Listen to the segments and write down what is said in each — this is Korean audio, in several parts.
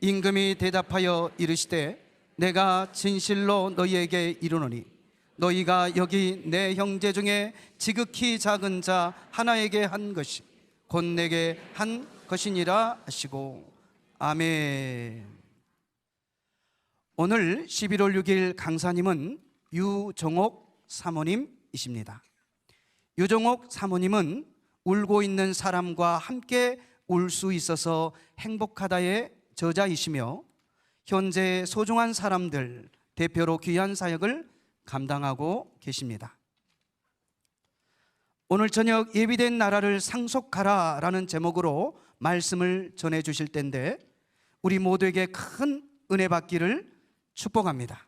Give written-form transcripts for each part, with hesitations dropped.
임금이 대답하여 이르시되 내가 진실로 너희에게 이르노니 너희가 여기 내 형제 중에 지극히 작은 자 하나에게 한 것이 곧 내게 한 것이니라 하시고. 아멘. 오늘 11월 6일 강사님은 유정옥 사모님이십니다. 유정옥 사모님은 울고 있는 사람과 함께 울 수 있어서 행복하다의 저자이시며 현재 소중한 사람들 대표로 귀한 사역을 감당하고 계십니다. 오늘 저녁 예비된 나라를 상속하라 라는 제목으로 말씀을 전해 주실 텐데 우리 모두에게 큰 은혜 받기를 축복합니다.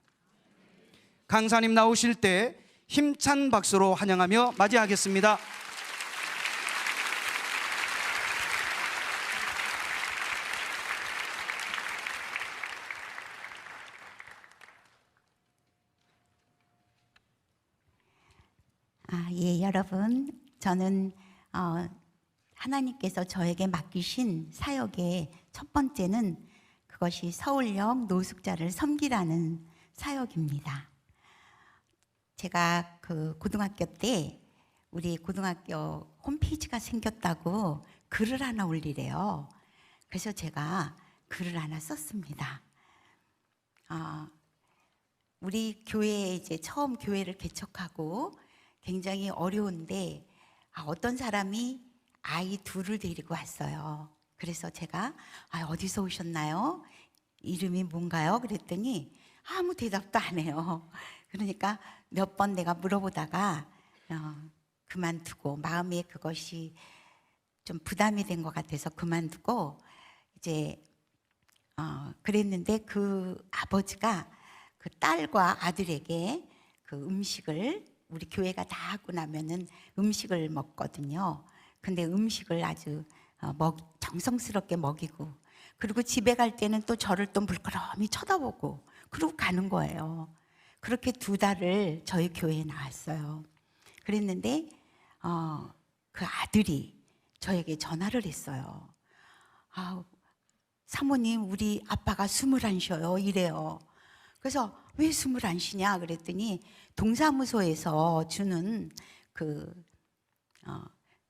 강사님 나오실 때 힘찬 박수로 환영하며 맞이하겠습니다. 예, 여러분, 저는 하나님께서 저에게 맡기신 사역의 첫 번째는 그것이 서울역 노숙자를 섬기라는 사역입니다. 제가 그 고등학교 때 우리 고등학교 홈페이지가 생겼다고 글을 하나 올리래요. 그래서 제가 글을 하나 썼습니다. 우리 교회에 이제 처음 교회를 개척하고 굉장히 어려운데 어떤 사람이 아이 둘을 데리고 왔어요. 그래서 제가 어디서 오셨나요? 이름이 뭔가요? 그랬더니 아무 대답도 안 해요. 그러니까 몇 번 내가 물어보다가 그만두고 마음에 그것이 좀 부담이 된 것 같아서 그만두고 이제 그랬는데 그 아버지가 그 딸과 아들에게 그 음식을 우리 교회가 다 하고 나면은 음식을 먹거든요. 근데 음식을 아주 정성스럽게 먹이고 그리고 집에 갈 때는 또 저를 또 물끄러미 쳐다보고 그러고 가는 거예요. 그렇게 2달을 저희 교회에 나왔어요. 그랬는데 그 아들이 저에게 전화를 했어요. 사모님, 우리 아빠가 숨을 안 쉬어요 이래요. 그래서 왜 숨을 안 쉬냐 그랬더니 동사무소에서 주는 그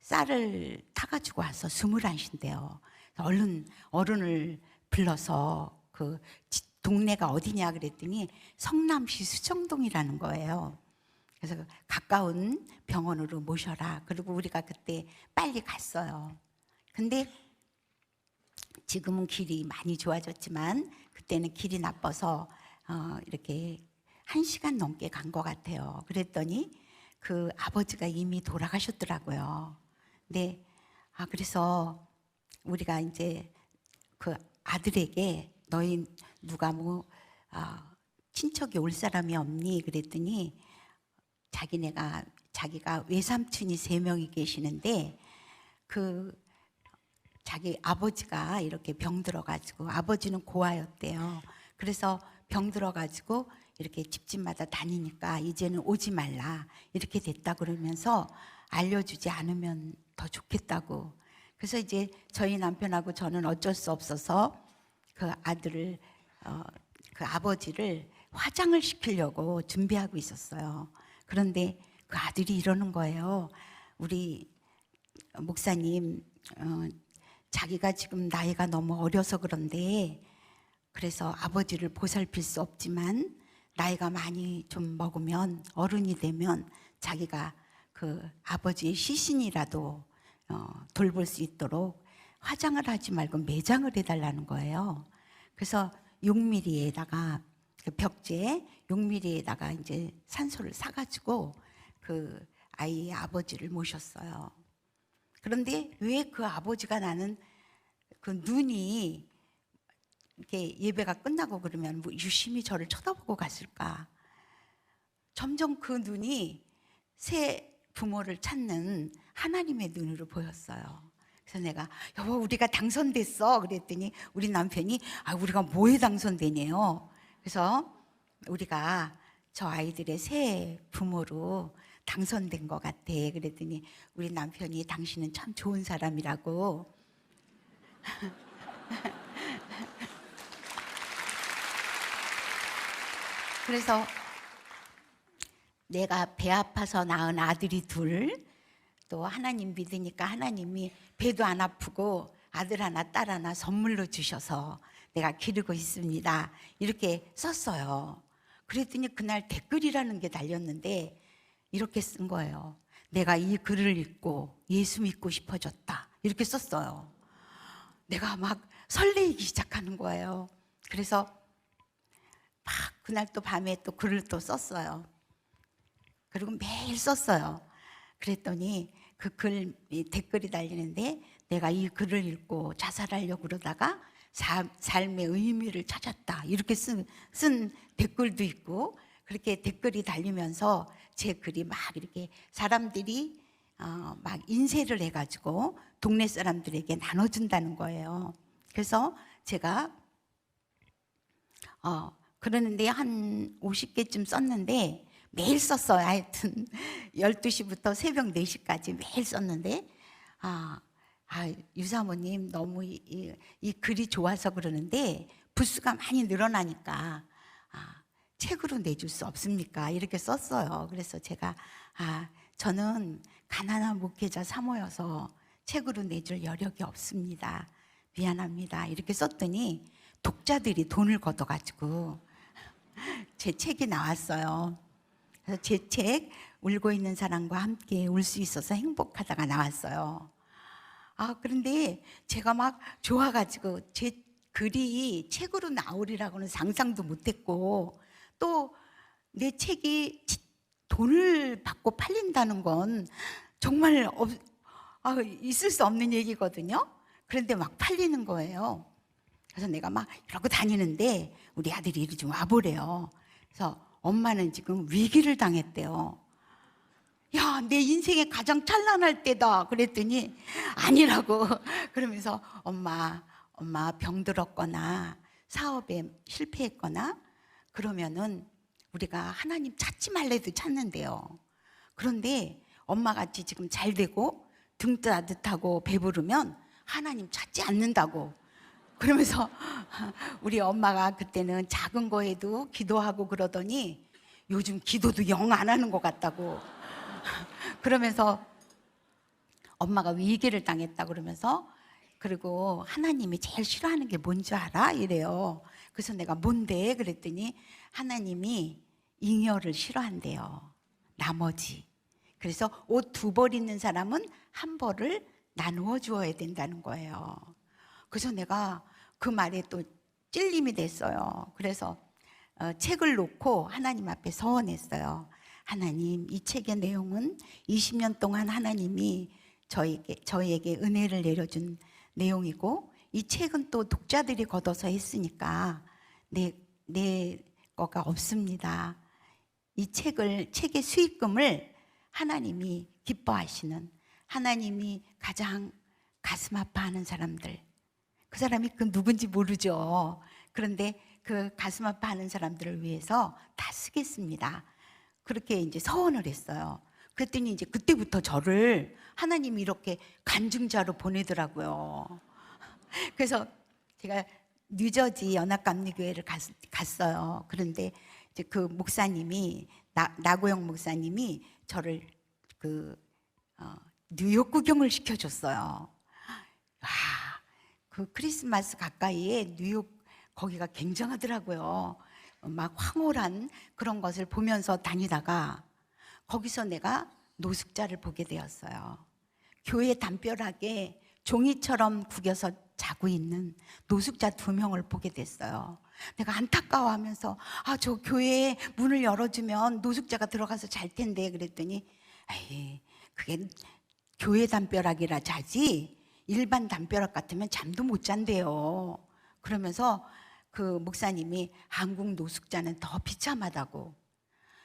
쌀을 타가지고 와서 숨을 안 쉰대요. 얼른 어른을 불러서 그 동네가 어디냐 그랬더니 성남시 수정동이라는 거예요. 그래서 가까운 병원으로 모셔라. 그리고 우리가 그때 빨리 갔어요. 근데 지금은 길이 많이 좋아졌지만 그때는 길이 나빠서 이렇게 1시간 넘게 간 것 같아요. 그랬더니 그 아버지가 이미 돌아가셨더라고요. 근데 그래서 우리가 이제 그 아들에게 너희 누가 친척이 올 사람이 없니? 그랬더니 자기가 외삼촌이 3명이 계시는데 그 자기 아버지가 이렇게 병 들어가지고 아버지는 고아였대요. 그래서 병 들어가지고 이렇게 집집마다 다니니까 이제는 오지 말라 이렇게 됐다 그러면서 알려주지 않으면 더 좋겠다고. 그래서 이제 저희 남편하고 저는 어쩔 수 없어서 그 아들을 그 아버지를 화장을 시키려고 준비하고 있었어요. 그런데 그 아들이 이러는 거예요. 우리 목사님, 자기가 지금 나이가 너무 어려서 그런데 그래서 아버지를 보살필 수 없지만 나이가 많이 좀 먹으면 어른이 되면 자기가 그 아버지의 시신이라도 돌볼 수 있도록 화장을 하지 말고 매장을 해달라는 거예요. 그래서 6mm에다가 그 벽지에 6mm에다가 이제 산소를 사가지고 그 아이의 아버지를 모셨어요. 그런데 왜 그 아버지가 나는 그 눈이 이렇게 예배가 끝나고 그러면 유심히 저를 쳐다보고 갔을까? 점점 그 눈이 새 부모를 찾는 하나님의 눈으로 보였어요. 그래서 내가 여보 우리가 당선됐어 그랬더니 우리 남편이 우리가 뭐에 당선되네요. 그래서 우리가 저 아이들의 새 부모로 당선된 것 같아. 그랬더니 우리 남편이 당신은 참 좋은 사람이라고 그래서 내가 배 아파서 낳은 아들이 둘, 또 하나님 믿으니까 하나님이 배도 안 아프고 아들 하나 딸 하나 선물로 주셔서 내가 기르고 있습니다. 이렇게 썼어요. 그랬더니 그날 댓글이라는 게 달렸는데 이렇게 쓴 거예요. 내가 이 글을 읽고 예수 믿고 싶어졌다. 이렇게 썼어요. 내가 막 설레이기 시작하는 거예요. 그래서 막 그날 또 밤에 또 글을 또 썼어요. 그리고 매일 썼어요. 그랬더니 그 글 댓글이 달리는데 내가 이 글을 읽고 자살하려고 그러다가 삶의 의미를 찾았다. 이렇게 쓴 댓글도 있고, 그렇게 댓글이 달리면서 제 글이 막 이렇게 사람들이 막 인쇄를 해가지고 동네 사람들에게 나눠준다는 거예요. 그래서 제가 그러는데 한 50개쯤 썼는데 매일 썼어요. 하여튼 12시부터 새벽 4시까지 매일 썼는데 유사모님 너무 이 글이 좋아서 그러는데 부수가 많이 늘어나니까 책으로 내줄 수 없습니까? 이렇게 썼어요. 그래서 제가 저는 가난한 목회자 사모여서 책으로 내줄 여력이 없습니다. 미안합니다. 이렇게 썼더니 독자들이 돈을 걷어가지고 제 책이 나왔어요. 그래서 제 책 울고 있는 사람과 함께 울 수 있어서 행복하다가 나왔어요. 그런데 제가 막 좋아가지고 제 글이 책으로 나오리라고는 상상도 못했고, 또 내 책이 돈을 받고 팔린다는 건 정말 있을 수 없는 얘기거든요. 그런데 막 팔리는 거예요. 그래서 내가 막 이러고 다니는데 우리 아들이 이리 좀 와보래요. 그래서 엄마는 지금 위기를 당했대요. 야, 내 인생의 가장 찬란할 때다. 그랬더니 아니라고. 그러면서 엄마 병들었거나 사업에 실패했거나 그러면은 우리가 하나님 찾지 말래도 찾는데요. 그런데 엄마같이 지금 잘 되고 등 따뜻하고 배부르면 하나님 찾지 않는다고. 그러면서 우리 엄마가 그때는 작은 거에도 기도하고 그러더니 요즘 기도도 영 안 하는 것 같다고. 그러면서 엄마가 위기를 당했다 그러면서, 그리고 하나님이 제일 싫어하는 게 뭔지 알아? 이래요. 그래서 내가 뭔데? 그랬더니 하나님이 잉여를 싫어한대요. 나머지. 그래서 옷 2벌 있는 사람은 1벌을 나누어 주어야 된다는 거예요. 그래서 내가 그 말에 또 찔림이 됐어요. 그래서 책을 놓고 하나님 앞에 서원했어요. 하나님, 이 책의 내용은 20년 동안 하나님이 저희에게 은혜를 내려준 내용이고, 이 책은 또 독자들이 걷어서 했으니까 내 거가 없습니다. 이 책의 수익금을 하나님이 기뻐하시는, 하나님이 가장 가슴 아파하는 사람들, 그 사람이 그 누군지 모르죠. 그런데 그 가슴 아파하는 사람들을 위해서 다 쓰겠습니다. 그렇게 이제 서원을 했어요. 그랬더니 이제 그때부터 저를 하나님이 이렇게 간증자로 보내더라고요. 그래서 제가 뉴저지 연합감리교회를 갔어요. 그런데 이제 그 목사님이 나고영 목사님이 저를 뉴욕 구경을 시켜줬어요. 그 크리스마스 가까이에 뉴욕 거기가 굉장하더라고요. 막 황홀한 그런 것을 보면서 다니다가 거기서 내가 노숙자를 보게 되었어요. 교회 담벼락에 종이처럼 구겨서 자고 있는 노숙자 2명을 보게 됐어요. 내가 안타까워하면서 저 교회에 문을 열어주면 노숙자가 들어가서 잘 텐데, 그랬더니 에이, 그게 교회 담벼락이라 자지 일반 담벼락 같으면 잠도 못 잔대요. 그러면서 그 목사님이 한국 노숙자는 더 비참하다고.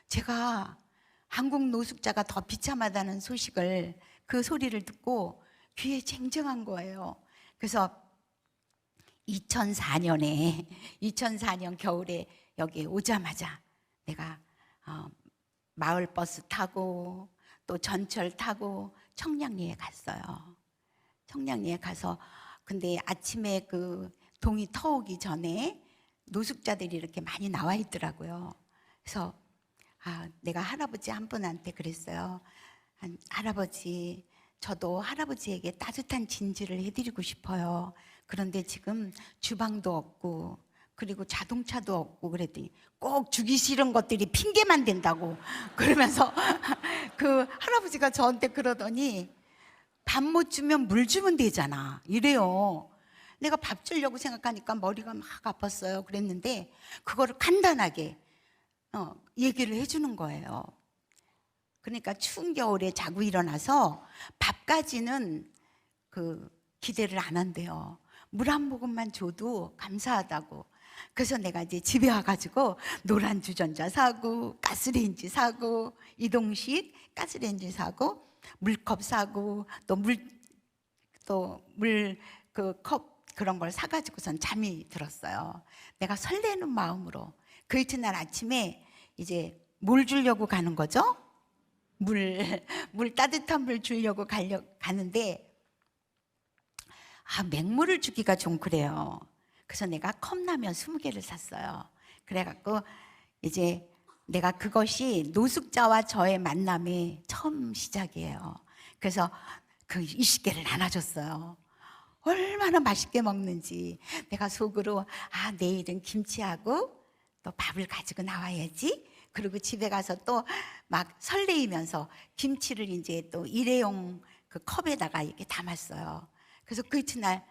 제가 한국 노숙자가 더 비참하다는 소식을, 그 소리를 듣고 귀에 쟁쟁한 거예요. 그래서 2004년 겨울에 여기 오자마자 내가 마을버스 타고 또 전철 타고 청량리에 갔어요. 청량리에 가서, 근데 아침에 그 동이 터오기 전에 노숙자들이 이렇게 많이 나와 있더라고요. 그래서 내가 할아버지 한 분한테 그랬어요. 할아버지, 저도 할아버지에게 따뜻한 진지를 해드리고 싶어요. 그런데 지금 주방도 없고 그리고 자동차도 없고 그랬더니 꼭 주기 싫은 것들이 핑계만 된다고 그러면서 그 할아버지가 저한테 그러더니 밥 못 주면 물 주면 되잖아 이래요. 내가 밥 주려고 생각하니까 머리가 막 아팠어요. 그랬는데 그거를 간단하게 얘기를 해주는 거예요. 그러니까 추운 겨울에 자고 일어나서 밥까지는 기대를 안 한대요. 물 한 모금만 줘도 감사하다고. 그래서 내가 이제 집에 와가지고 노란 주전자 사고 가스레인지 사고 이동식 가스레인지 사고 물컵 사고 또 물 그 컵 그런 걸 사가지고선 잠이 들었어요. 내가 설레는 마음으로 그 이튿날 아침에 이제 뭘 주려고 가는 거죠? 물 따뜻한 물 주려고 가는데 맹물을 주기가 좀 그래요. 그래서 내가 컵라면 20개를 샀어요. 그래갖고 이제 내가 그것이 노숙자와 저의 만남의 처음 시작이에요. 그래서 그 20개를 나눠줬어요. 얼마나 맛있게 먹는지 내가 속으로 내일은 김치하고 또 밥을 가지고 나와야지. 그리고 집에 가서 또 막 설레이면서 김치를 이제 또 일회용 그 컵에다가 이렇게 담았어요. 그래서 그 이튿날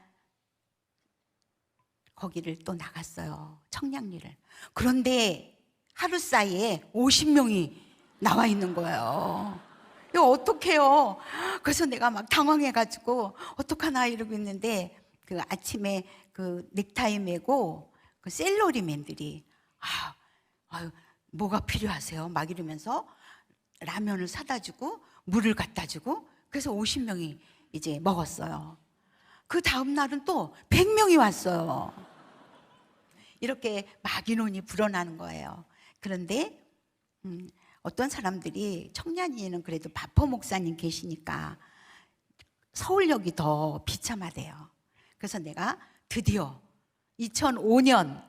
거기를 또 나갔어요. 청량리를. 그런데 하루 사이에 50명이 나와 있는 거예요. 이거 어떡해요? 그래서 내가 막 당황해가지고 어떡하나 이러고 있는데 그 아침에 그 넥타이 메고 그 셀러리맨들이 아유, 뭐가 필요하세요? 막 이러면서 라면을 사다 주고 물을 갖다 주고 그래서 50명이 이제 먹었어요. 그 다음 날은 또 100명이 왔어요. 이렇게 막 인원이 불어나는 거예요. 그런데 어떤 사람들이 청량리에는 그래도 바포 목사님 계시니까 서울역이 더 비참하대요. 그래서 내가 드디어 2005년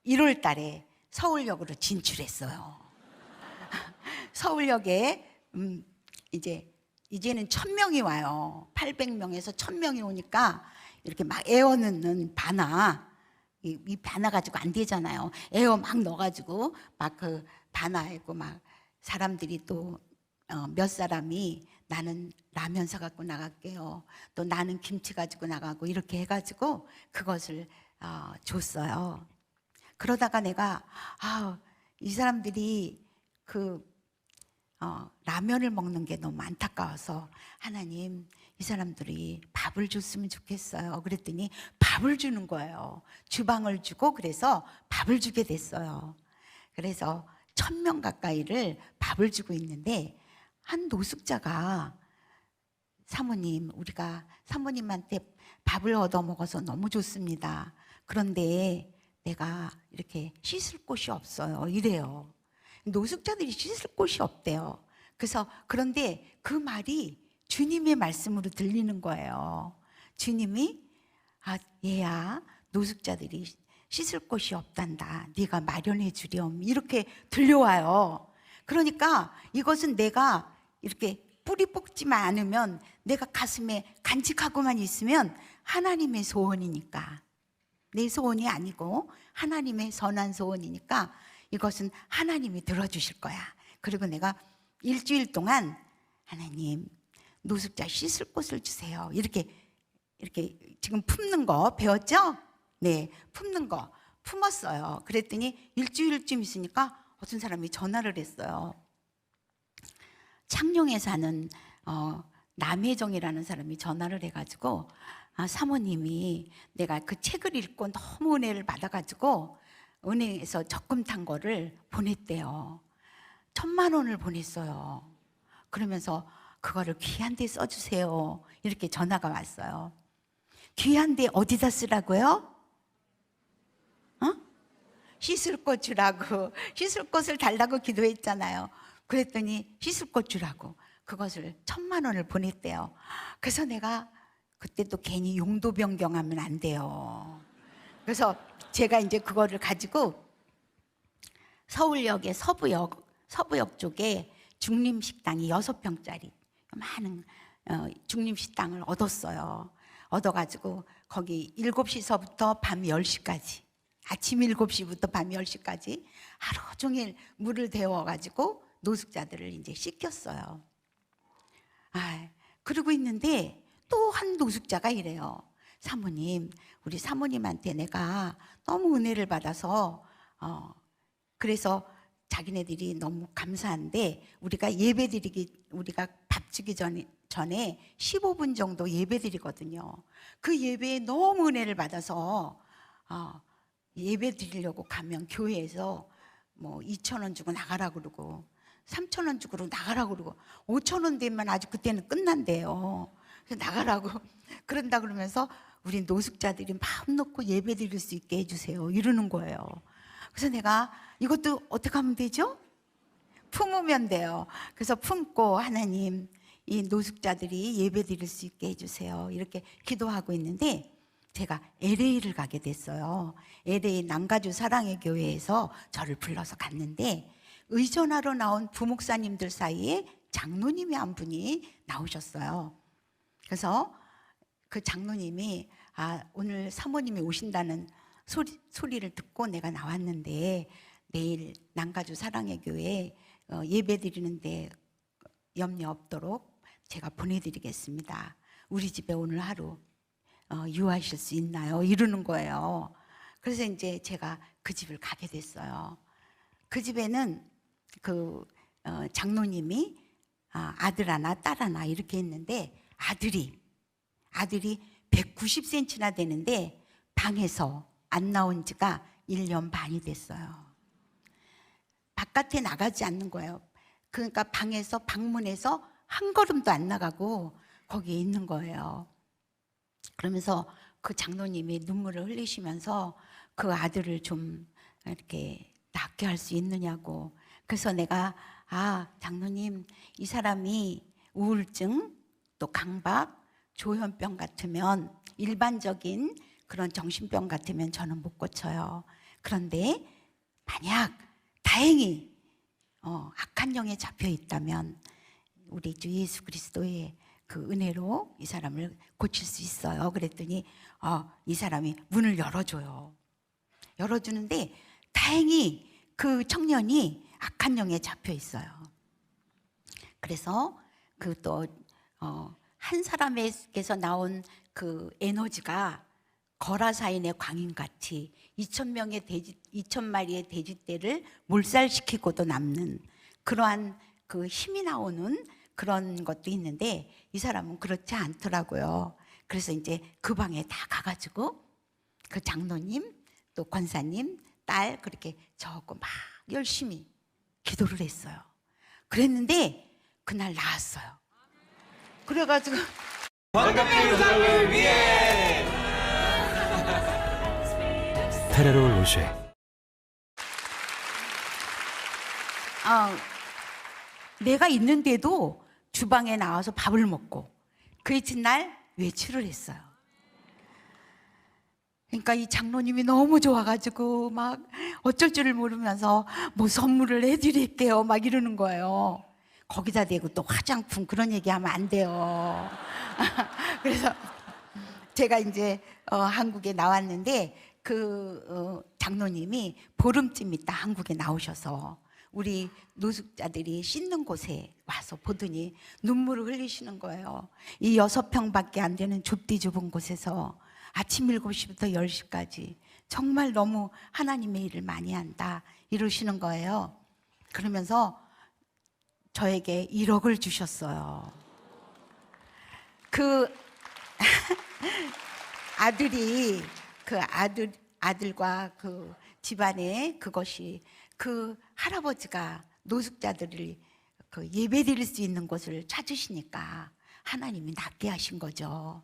1월 달에 서울역으로 진출했어요. 서울역에 이제는 1000명이 와요. 800명에서 1000명이 오니까 이렇게 막 에어 넣는 바나 이 바나 가지고 안 되잖아요. 에어 막 넣어가지고 막 그 바나하고 막 사람들이 또 몇 사람이 나는 라면 사갖고 나갈게요. 또 나는 김치 가지고 나가고 이렇게 해가지고 그것을 줬어요. 그러다가 내가 이 사람들이 라면을 먹는 게 너무 안타까워서 하나님 이 사람들이 밥을 줬으면 좋겠어요. 그랬더니 밥을 주는 거예요. 주방을 주고 그래서 밥을 주게 됐어요. 그래서 1000명 가까이를 밥을 주고 있는데 한 노숙자가 사모님 우리가 사모님한테 밥을 얻어 먹어서 너무 좋습니다. 그런데 내가 이렇게 씻을 곳이 없어요. 이래요. 노숙자들이 씻을 곳이 없대요. 그래서 그런데 그 말이 주님의 말씀으로 들리는 거예요. 주님이 얘야 노숙자들이 씻을 곳이 없단다. 네가 마련해 주렴. 이렇게 들려와요. 그러니까 이것은 내가 이렇게 뿌리 뽑지만 않으면 내가 가슴에 간직하고만 있으면 하나님의 소원이니까 내 소원이 아니고 하나님의 선한 소원이니까 이것은 하나님이 들어주실 거야. 그리고 내가 일주일 동안 하나님 노숙자 씻을 곳을 주세요. 이렇게 지금 품는 거 배웠죠? 네, 품는 거 품었어요. 그랬더니 일주일쯤 있으니까 어떤 사람이 전화를 했어요. 창녕에 사는 남혜정이라는 사람이 전화를 해가지고 사모님이 내가 그 책을 읽고 너무 은혜를 받아가지고 은행에서 적금 탄 거를 보냈대요. 1000만 원을 보냈어요. 그러면서 그거를 귀한 데 써주세요. 이렇게 전화가 왔어요. 귀한 데 어디다 쓰라고요? 씻을 곳 주라고. 씻을 곳을 달라고 기도했잖아요. 그랬더니 씻을 곳 주라고 그것을 1000만 원을 보냈대요. 그래서 내가 그때 또 괜히 용도 변경하면 안 돼요. 그래서 제가 이제 그거를 가지고 서울역의 서부역 쪽에 중림식당이 6평짜리 많은 중림식당을 얻었어요. 얻어가지고 거기 7시서부터 밤 10시까지, 아침 7시부터 밤 10시까지 하루 종일 물을 데워가지고 노숙자들을 이제 씻겼어요. 그러고 있는데 또 한 노숙자가 이래요. 사모님, 우리 사모님한테 내가 너무 은혜를 받아서 그래서 자기네들이 너무 감사한데 우리가 우리가 밥 주기 전에 15분 정도 예배 드리거든요. 그 예배에 너무 은혜를 받아서 예배 드리려고 가면 교회에서 뭐 2,000원 주고 나가라 그러고 3,000원 주고 나가라 그러고 5,000원 되면 아주 그때는 끝난대요. 그래서 나가라고 그런다 그러면서 우리 노숙자들이 마음 놓고 예배 드릴 수 있게 해주세요 이러는 거예요. 그래서 내가 이것도 어떻게 하면 되죠? 품으면 돼요. 그래서 품고 하나님 이 노숙자들이 예배 드릴 수 있게 해주세요 이렇게 기도하고 있는데 제가 LA를 가게 됐어요. LA 남가주 사랑의 교회에서 저를 불러서 갔는데 의전하러 나온 부목사님들 사이에 장로님이 한 분이 나오셨어요. 그래서 그 장로님이 오늘 사모님이 오신다는 소리를 듣고 내가 나왔는데 내일 남가주 사랑의 교회 예배 드리는데 염려 없도록 제가 보내드리겠습니다. 우리 집에 오늘 하루 유하실 수 있나요? 이러는 거예요. 그래서 이제 제가 그 집을 가게 됐어요. 그 집에는 그 장로님이 아들 하나 딸 하나 이렇게 있는데 아들이 190cm나 되는데 방에서 안 나온 지가 1년 반이 됐어요. 바깥에 나가지 않는 거예요. 그러니까 방문에서 한 걸음도 안 나가고 거기에 있는 거예요. 그러면서 그 장로님이 눈물을 흘리시면서 그 아들을 좀 이렇게 낫게 할 수 있느냐고. 그래서 내가 장로님 이 사람이 우울증 또 강박 조현병 같으면 일반적인 그런 정신병 같으면 저는 못 고쳐요. 그런데 만약 다행히 악한 영에 잡혀 있다면 우리 주 예수 그리스도의 그 은혜로 이 사람을 고칠 수 있어요. 그랬더니 이 사람이 문을 열어줘요. 열어주는데 다행히 그 청년이 악한 영에 잡혀 있어요. 그래서 그 또 한 사람에게서 나온 그 에너지가 거라사인의 광인같이 2,000마리의 돼지떼를 몰살시키고도 남는 그러한 그 힘이 나오는 그런 것도 있는데 이 사람은 그렇지 않더라고요. 그래서 이제 그 방에 다 가가지고 그 장로님 또 권사님 딸 그렇게 저하고 막 열심히 기도를 했어요. 그랬는데 그날 나았어요. 그래가지고 테레롤 로쉐 내가 있는데도 주방에 나와서 밥을 먹고 그 이튿날 외출을 했어요. 그러니까 이 장로님이 너무 좋아가지고 막 어쩔 줄을 모르면서 뭐 선물을 해드릴게요 막 이러는 거예요. 거기다 대고 또 화장품 그런 얘기하면 안 돼요. 그래서 제가 이제 한국에 나왔는데 그 장로님이 보름쯤 있다 한국에 나오셔서 우리 노숙자들이 씻는 곳에 와서 보더니 눈물을 흘리시는 거예요. 이 6평밖에 안 되는 좁디 좁은 곳에서 아침 7시부터 10시까지 정말 너무 하나님의 일을 많이 한다 이러시는 거예요. 그러면서 저에게 1억을 주셨어요. 그 아들이 그 아들과 그 집안에 그것이 그 할아버지가 노숙자들을 그 예배드릴 수 있는 곳을 찾으시니까 하나님이 낫게 하신 거죠.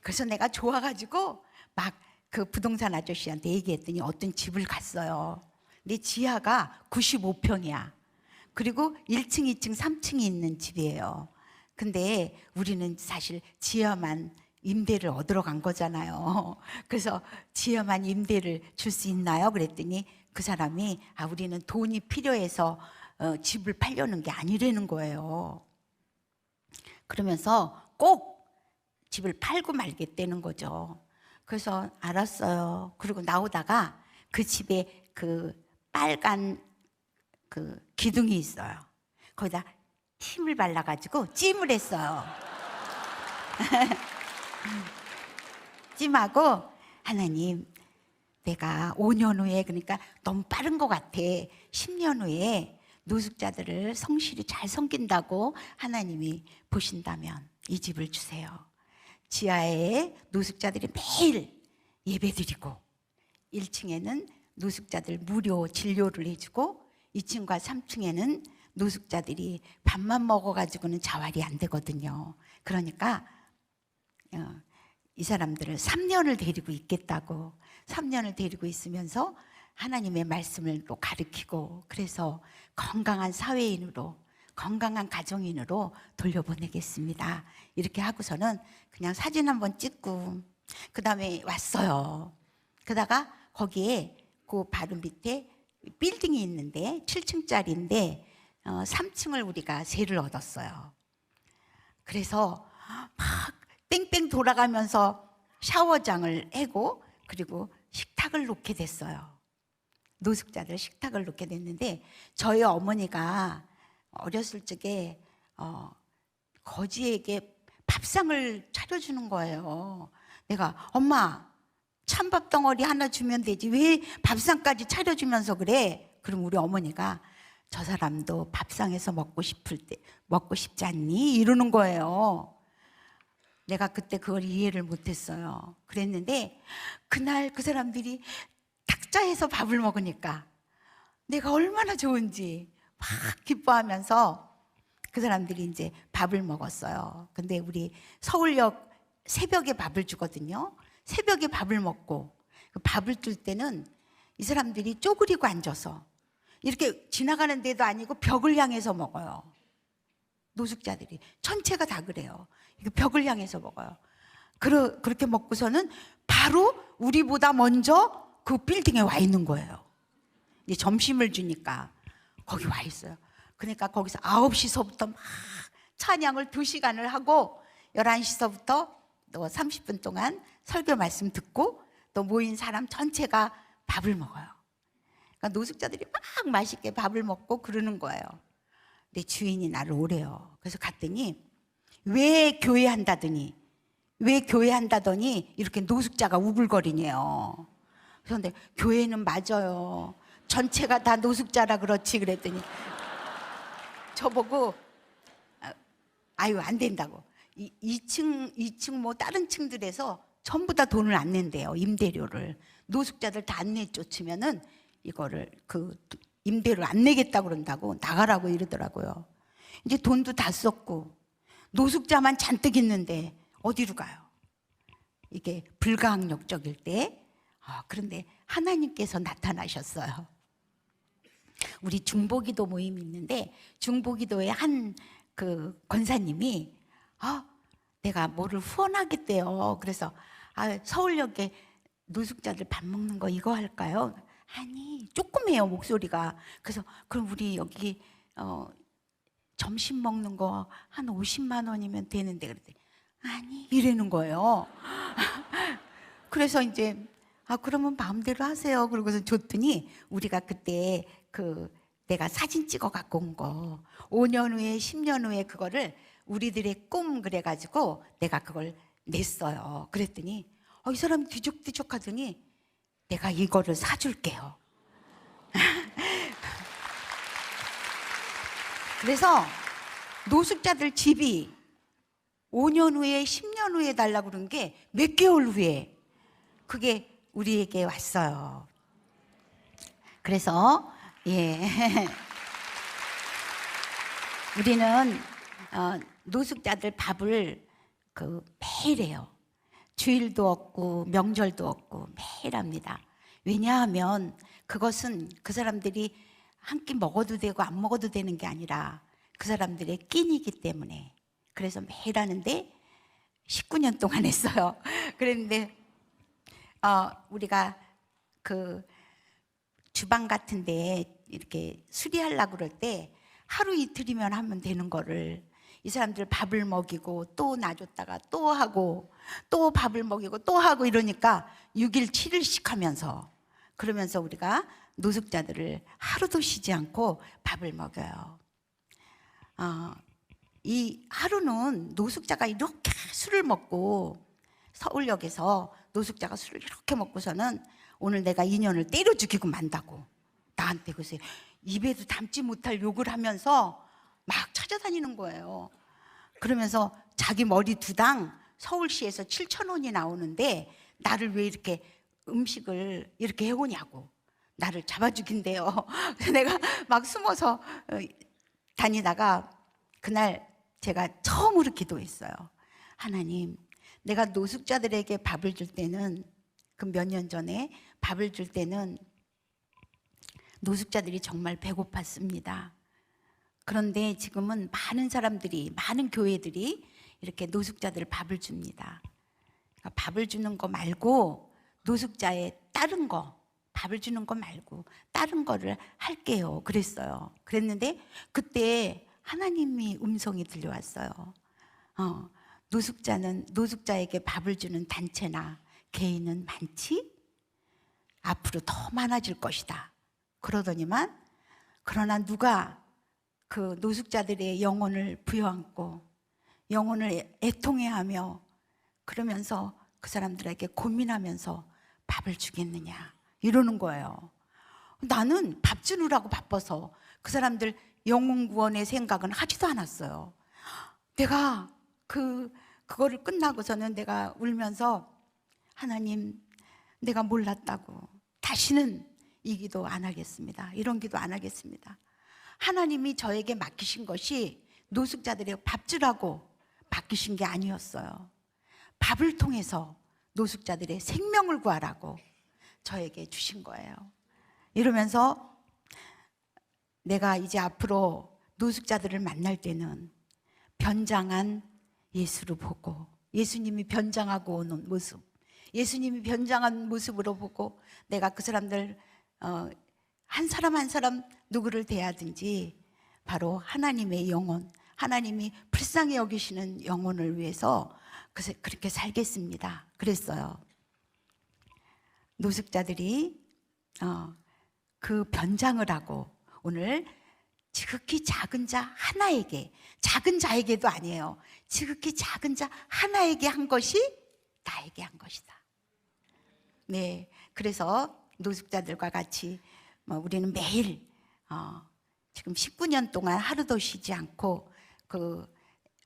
그래서 내가 좋아가지고 막 그 부동산 아저씨한테 얘기했더니 어떤 집을 갔어요. 근데 지하가 95평이야. 그리고 1층, 2층, 3층이 있는 집이에요. 근데 우리는 사실 지하만 임대를 얻으러 간 거잖아요. 그래서 지하만 임대를 줄 수 있나요? 그랬더니 그 사람이 우리는 돈이 필요해서 집을 팔려는 게 아니라는 거예요. 그러면서 꼭 집을 팔고 말겠다는 거죠. 그래서 알았어요. 그리고 나오다가 그 집에 그 빨간 그 기둥이 있어요. 거기다 힘을 발라가지고 찜을 했어요. 찜하고, 하나님, 내가 5년 후에, 그러니까 너무 빠른 것 같아, 10년 후에 노숙자들을 성실히 잘 섬긴다고 하나님이 보신다면 이 집을 주세요. 지하에 노숙자들이 매일 예배드리고 1층에는 노숙자들 무료 진료를 해주고 2층과 3층에는 노숙자들이 밥만 먹어가지고는 자활이 안 되거든요. 그러니까 이 사람들을 3년을 데리고 있겠다고, 3년을 데리고 있으면서 하나님의 말씀을 또 가르치고, 그래서 건강한 사회인으로, 건강한 가정인으로 돌려보내겠습니다. 이렇게 하고서는 그냥 사진 한번 찍고 그 다음에 왔어요. 그러다가 거기에 그 바로 밑에 빌딩이 있는데 7층짜리인데 3층을 우리가 세를 얻었어요. 그래서 막 뺑뺑 돌아가면서 샤워장을 해고, 그리고 식탁을 놓게 됐어요. 노숙자들 식탁을 놓게 됐는데, 저희 어머니가 어렸을 적에 거지에게 밥상을 차려주는 거예요. 내가 엄마, 찬밥 덩어리 하나 주면 되지 왜 밥상까지 차려주면서 그래? 그럼 우리 어머니가 저 사람도 밥상에서 먹고 싶지 않니? 이러는 거예요. 내가 그때 그걸 이해를 못했어요. 그랬는데 그날 그 사람들이 탁자에서 밥을 먹으니까 내가 얼마나 좋은지 막 기뻐하면서 그 사람들이 이제 밥을 먹었어요. 근데 우리 서울역 새벽에 밥을 주거든요. 새벽에 밥을 먹고 그 밥을 줄 때는 이 사람들이 쪼그리고 앉아서 이렇게 지나가는 데도 아니고 벽을 향해서 먹어요. 노숙자들이 전체가 다 그래요. 이거 벽을 향해서 먹어요. 그렇게 먹고서는 바로 우리보다 먼저 그 빌딩에 와 있는 거예요. 이제 점심을 주니까 거기 와 있어요. 그러니까 거기서 9시서부터 막 찬양을 2시간을 하고 11시서부터 또 30분 동안 설교 말씀 듣고 또 모인 사람 전체가 밥을 먹어요. 그러니까 노숙자들이 막 맛있게 밥을 먹고 그러는 거예요. 내 주인이 나를 오래요. 그래서 갔더니 왜 교회 한다더니 이렇게 노숙자가 우글거리네요. 그런데 교회는 맞아요. 전체가 다 노숙자라 그렇지. 그랬더니 저보고 아유 안 된다고. 2층 뭐 다른 층들에서 전부 다 돈을 안 낸대요. 임대료를. 노숙자들 다 안 내쫓으면은 이거를 그 임대료 안 내겠다 그런다고 나가라고 이러더라고요. 이제 돈도 다 썼고 노숙자만 잔뜩 있는데 어디로 가요? 이게 불가항력적일 때. 그런데 하나님께서 나타나셨어요. 우리 중보기도 모임이 있는데 중보기도의 한 그 권사님이 내가 뭐를 후원하겠대요. 그래서 서울역에 노숙자들 밥 먹는 거 이거 할까요? 아니 조그매요 목소리가. 그래서 그럼 우리 여기 점심 먹는 거 한 50만 원이면 되는데 그랬더니 아니 이러는 거예요. 그래서 이제 그러면 마음대로 하세요. 그러고서 줬더니 우리가 그때 내가 사진 찍어 갖고 온 거 5년 후에 10년 후에 그거를 우리들의 꿈 그래가지고 내가 그걸 냈어요. 그랬더니 이 사람 뒤죽뒤죽 하더니 내가 이거를 사줄게요. 그래서 노숙자들 집이 5년 후에 10년 후에 달라고 그런 게 몇 개월 후에 그게 우리에게 왔어요. 그래서 우리는 노숙자들 밥을 매일 해요. 주일도 없고 명절도 없고 매일 합니다. 왜냐하면 그것은 그 사람들이 한 끼 먹어도 되고 안 먹어도 되는 게 아니라 그 사람들의 끼니이기 때문에. 그래서 매일 하는데 19년 동안 했어요. 그랬는데 우리가 주방 같은데 이렇게 수리하려고 그럴 때 하루 이틀이면 하면 되는 거를 이 사람들 밥을 먹이고 또 놔줬다가 또 하고 또 밥을 먹이고 또 하고 이러니까 6일 7일씩 하면서, 그러면서 우리가 노숙자들을 하루도 쉬지 않고 밥을 먹여요. 이 하루는 노숙자가 이렇게 술을 먹고, 서울역에서 노숙자가 술을 이렇게 먹고서는 오늘 내가 인연을 때려 죽이고 만다고 나한테 글쎄 입에도 담지 못할 욕을 하면서 막 찾아다니는 거예요. 그러면서 자기 머리 두당 서울시에서 7,000원이 나오는데 나를 왜 이렇게 음식을 이렇게 해오냐고 나를 잡아 죽인대요. 그래서 내가 막 숨어서 다니다가 그날 제가 처음으로 기도했어요. 하나님, 내가 노숙자들에게 밥을 줄 때는, 그 몇 년 전에 밥을 줄 때는 노숙자들이 정말 배고팠습니다. 그런데 지금은 많은 사람들이, 많은 교회들이 이렇게 노숙자들 밥을 줍니다. 그러니까 밥을 주는 거 말고 노숙자의 다른 거, 밥을 주는 거 말고 다른 거를 할게요. 그랬어요. 그랬는데 그때 하나님이 음성이 들려왔어요. 노숙자에게 밥을 주는 단체나 개인은 많지? 앞으로 더 많아질 것이다. 그러더니만, 그러나 누가 그 노숙자들의 영혼을 부여안고 영혼을 애통해하며 그러면서 그 사람들에게 고민하면서 밥을 주겠느냐 이러는 거예요. 나는 밥 주느라고 바빠서 그 사람들 영혼 구원의 생각은 하지도 않았어요. 내가 그거를 끝나고서는 내가 울면서, 하나님, 내가 몰랐다고 다시는 이 기도 안 하겠습니다. 이런 기도 안 하겠습니다. 하나님이 저에게 맡기신 것이 노숙자들에게 밥 주라고 맡기신 게 아니었어요. 밥을 통해서 노숙자들의 생명을 구하라고 저에게 주신 거예요. 이러면서 내가 이제 앞으로 노숙자들을 만날 때는 변장한 예수를 보고, 예수님이 변장하고 오는 모습, 예수님이 변장한 모습으로 보고 내가 그 사람들 한 사람 한 사람 누구를 대하든지 바로 하나님의 영혼, 하나님이 불쌍히 여기시는 영혼을 위해서 그렇게 살겠습니다. 그랬어요. 노숙자들이 그 변장을 하고 오늘 지극히 작은 자 하나에게, 작은 자에게도 아니에요, 지극히 작은 자 하나에게 한 것이 나에게 한 것이다. 네, 그래서 노숙자들과 같이 우리는 매일 지금 19년 동안 하루도 쉬지 않고, 그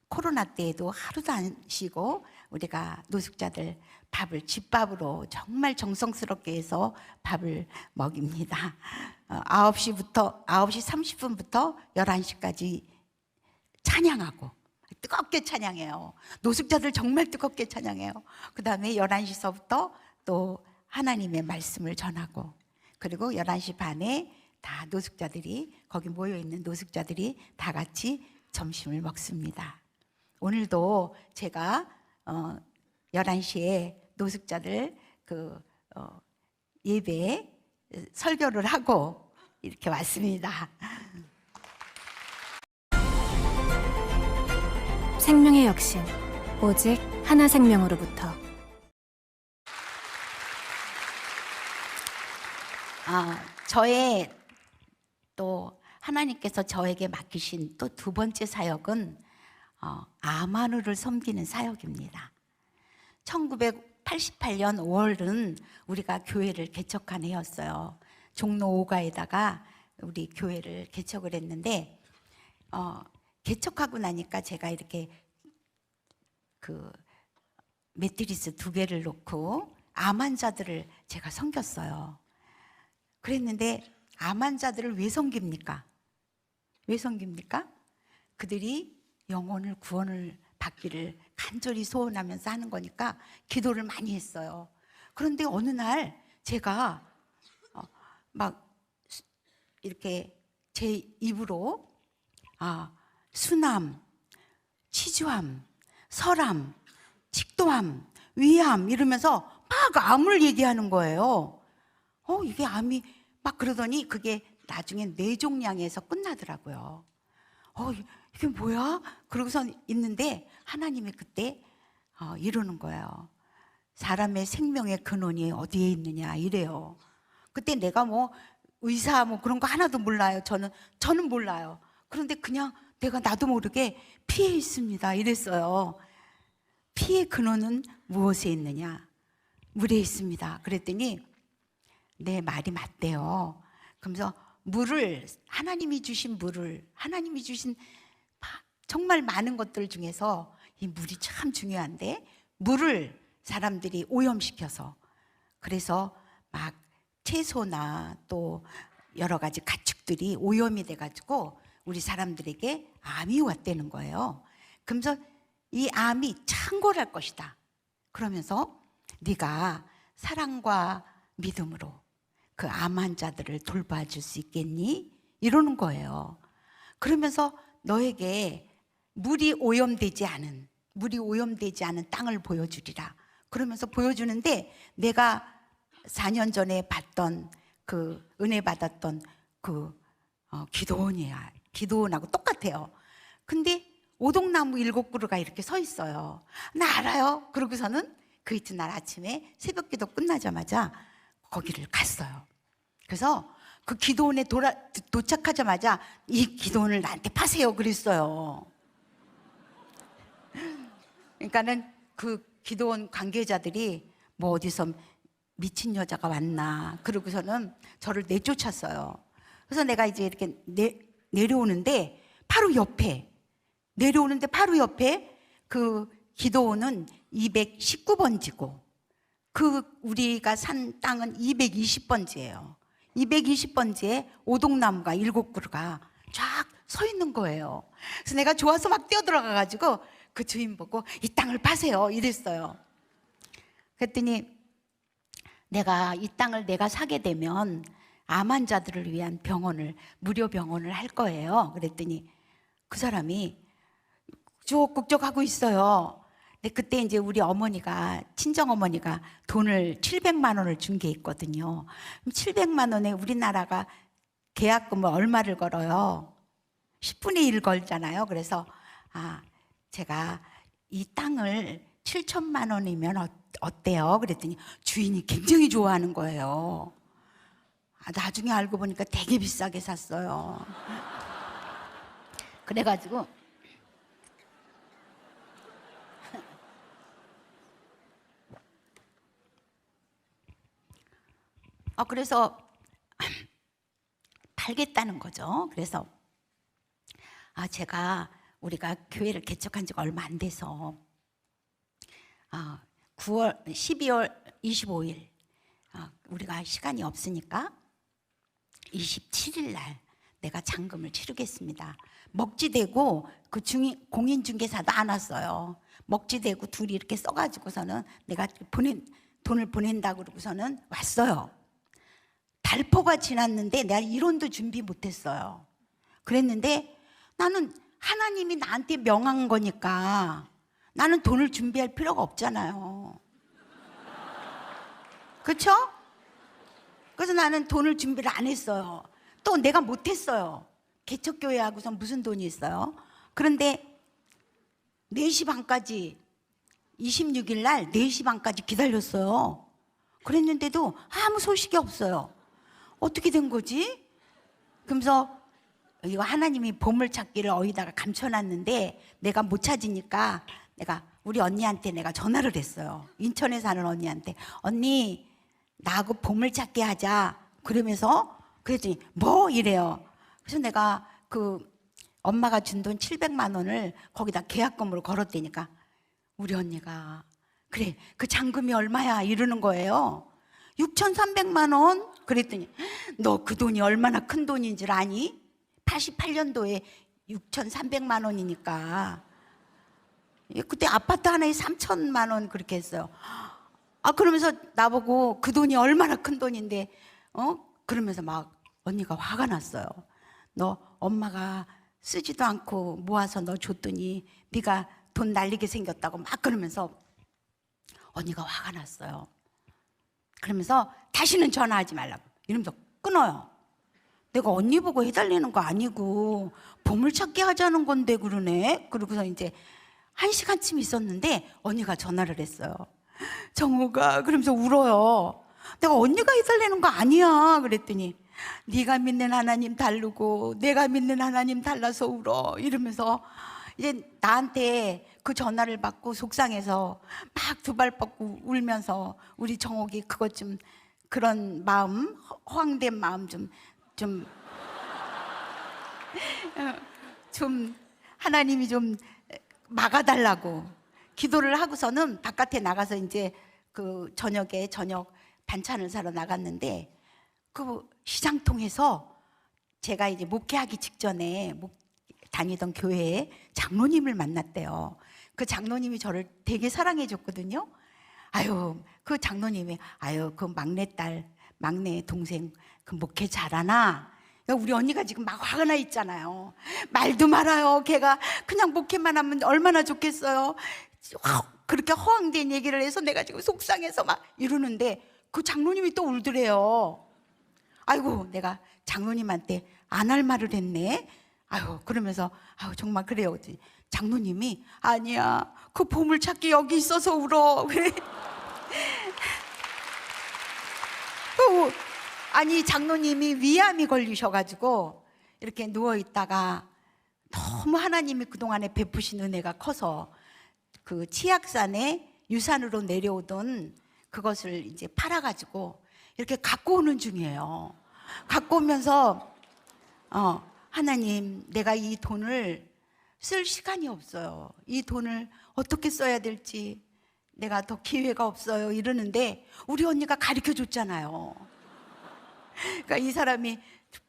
코로나 때에도 하루도 안 쉬고 우리가 노숙자들 밥을 집밥으로 정말 정성스럽게 해서 밥을 먹입니다. 9시 30분부터 11시까지 찬양하고 뜨겁게 찬양해요. 노숙자들 정말 뜨겁게 찬양해요. 그 다음에 11시서부터 또 하나님의 말씀을 전하고, 그리고 11시 반에 다 노숙자들이, 거기 모여있는 노숙자들이 다 같이 점심을 먹습니다. 오늘도 제가 11시에 노숙자들 예배 설교를 하고 이렇게 왔습니다. 생명의 역신, 오직 하나 생명으로부터. 저의 또 하나님께서 저에게 맡기신 또 두 번째 사역은 아마누를 섬기는 사역입니다. 1988년 5월은 우리가 교회를 개척한 해였어요. 종로 5가에다가 우리 교회를 개척을 했는데, 개척하고 나니까 제가 이렇게 매트리스 2개를 놓고 암 환자들을 제가 섬겼어요. 그랬는데 암 환자들을 왜 섬깁니까? 왜 섬깁니까? 그들이 영혼을 구원을 받기를 간절히 소원하면서 하는 거니까 기도를 많이 했어요. 그런데 어느 날 제가 막 이렇게 제 입으로 순암, 치주암, 설암, 식도암, 위암 이러면서 막 암을 얘기하는 거예요. 이게 암이 막 그러더니 그게 나중에 뇌종양에서 끝나더라고요. 이게 뭐야? 그러고서 있는데 하나님이 그때 이러는 거예요. 사람의 생명의 근원이 어디에 있느냐 이래요. 그때 내가 뭐 의사 뭐 그런 거 하나도 몰라요. 저는 몰라요. 그런데 그냥 내가 나도 모르게 피에 있습니다 이랬어요. 피의 근원은 무엇에 있느냐? 물에 있습니다. 그랬더니 내 말이 맞대요. 그러면서 물을, 하나님이 주신 물을, 하나님이 주신 정말 많은 것들 중에서 이 물이 참 중요한데, 물을 사람들이 오염시켜서, 그래서 막 채소나 또 여러 가지 가축들이 오염이 돼가지고 우리 사람들에게 암이 왔다는 거예요. 그러면서 이 암이 창궐할 것이다. 그러면서 네가 사랑과 믿음으로 그 암 환자들을 돌봐줄 수 있겠니? 이러는 거예요. 그러면서 너에게 물이 오염되지 않은 땅을 보여주리라. 그러면서 보여주는데, 내가 4년 전에 봤던 그 은혜 받았던 그 기도원이야. 기도원하고 똑같아요. 근데 오동나무 7그루가 이렇게 서 있어요. 나 알아요. 그러고서는 그 이튿날 아침에 새벽기도 끝나자마자 거기를 갔어요. 그래서 그 기도원에 도착하자마자 이 기도원을 나한테 파세요 그랬어요. 그러니까는 그 기도원 관계자들이 뭐 어디서 미친 여자가 왔나 그러고서는 저를 내쫓았어요. 그래서 내가 이제 이렇게 내려오는데 바로 옆에 그 기도원은 219번지고 그 우리가 산 땅은 220번지예요. 220번지에 오동나무가 7그루가 쫙 서 있는 거예요. 그래서 내가 좋아서 막 뛰어들어가 가지고 그 주인 보고 이 땅을 파세요 이랬어요. 그랬더니 내가 이 땅을 내가 사게 되면 암 환자들을 위한 병원을, 무료 병원을 할 거예요. 그랬더니 그 사람이 쭉 하고 있어요. 근데 그때 이제 우리 어머니가, 친정어머니가 돈을 700만 원을 준 게 있거든요. 700만 원에 우리나라가 계약금을 얼마를 걸어요? 10분의 1 걸잖아요. 그래서 제가 이 땅을 7천만 원이면 어때요? 그랬더니 주인이 굉장히 좋아하는 거예요. 나중에 알고 보니까 되게 비싸게 샀어요. 그래가지고 그래서 팔겠다는 거죠. 그래서 우리가 교회를 개척한 지가 얼마 안 돼서 12월 25일 우리가 시간이 없으니까 27일 날 내가 잔금을 치르겠습니다. 먹지되고 그 공인중개사도 안 왔어요. 먹지되고 둘이 이렇게 써가지고서는 내가 돈을 보낸다고 그러고서는 왔어요. 달포가 지났는데 내가 이론도 준비 못했어요. 그랬는데 나는 하나님이 나한테 명한 거니까 나는 돈을 준비할 필요가 없잖아요. 그렇죠? 그래서 나는 돈을 준비를 안 했어요. 또 내가 못했어요. 개척교회 하고서 무슨 돈이 있어요? 그런데 4시 반까지 26일 날 4시 반까지 기다렸어요. 그랬는데도 아무 소식이 없어요. 어떻게 된 거지? 그러면서 이거 하나님이 보물찾기를 어디다가 감춰놨는데 내가 못 찾으니까 내가 우리 언니한테 내가 전화를 했어요. 인천에 사는 언니한테. 언니 나하고 보물찾기 하자. 그러면서 그랬더니 뭐 이래요. 그래서 내가 그 엄마가 준 돈 700만 원을 거기다 계약금으로 걸었다니까 우리 언니가 그래 그 잔금이 얼마야 이러는 거예요. 6,300만 원. 그랬더니 너 그 돈이 얼마나 큰 돈인 줄 아니? 88년도에 6,300만 원이니까 그때 아파트 하나에 3천만 원 그렇게 했어요. 그러면서 나보고 그 돈이 얼마나 큰 돈인데 그러면서 막 언니가 화가 났어요. 너 엄마가 쓰지도 않고 모아서 너 줬더니 네가 돈 날리게 생겼다고 막 그러면서 언니가 화가 났어요. 그러면서 다시는 전화하지 말라고 이러면서 끊어요. 내가 언니 보고 해달라는 거 아니고 보물찾기 하자는 건데 그러네. 그러고서 이제 1시간쯤 있었는데 언니가 전화를 했어요. 정우가 그러면서 울어요. 내가 언니가 해달라는 거 아니야 그랬더니 네가 믿는 하나님 다르고 내가 믿는 하나님 달라서 울어 이러면서 이제 나한테 그 전화를 받고 속상해서 막 두 발 뻗고 울면서 우리 정옥이 그것 좀 그런 마음 허황된 마음 좀 하나님이 좀 막아달라고 기도를 하고서는 바깥에 나가서 이제 그 저녁에 저녁 반찬을 사러 나갔는데 그 시장통에서 제가 이제 목회하기 직전에 다니던 교회에 장로님을 만났대요. 그 장로님이 저를 되게 사랑해 줬거든요. 아유, 그 장로님이 아유, 그 막내딸, 막내 동생 그 목회 잘하나? 우리 언니가 지금 막 화가 나 있잖아요. 말도 말아요. 걔가 그냥 목회만 하면 얼마나 좋겠어요. 그렇게 허황된 얘기를 해서 내가 지금 속상해서 막 이러는데 그 장로님이 또 울더래요. 아이고, 내가 장로님한테 안 할 말을 했네. 아유, 그러면서 아유, 정말 그래요. 장로님이 아니야, 그 보물찾기 여기 있어서 울어. 그래. 아니, 장로님이 위암이 걸리셔가지고 이렇게 누워 있다가 너무 하나님이 그동안에 베푸신 은혜가 커서 그 치악산에 유산으로 내려오던 그것을 이제 팔아가지고 이렇게 갖고 오는 중이에요. 갖고 오면서 하나님, 내가 이 돈을 쓸 시간이 없어요. 이 돈을 어떻게 써야 될지 내가 더 기회가 없어요. 이러는데 우리 언니가 가르쳐 줬잖아요. 그러니까 이 사람이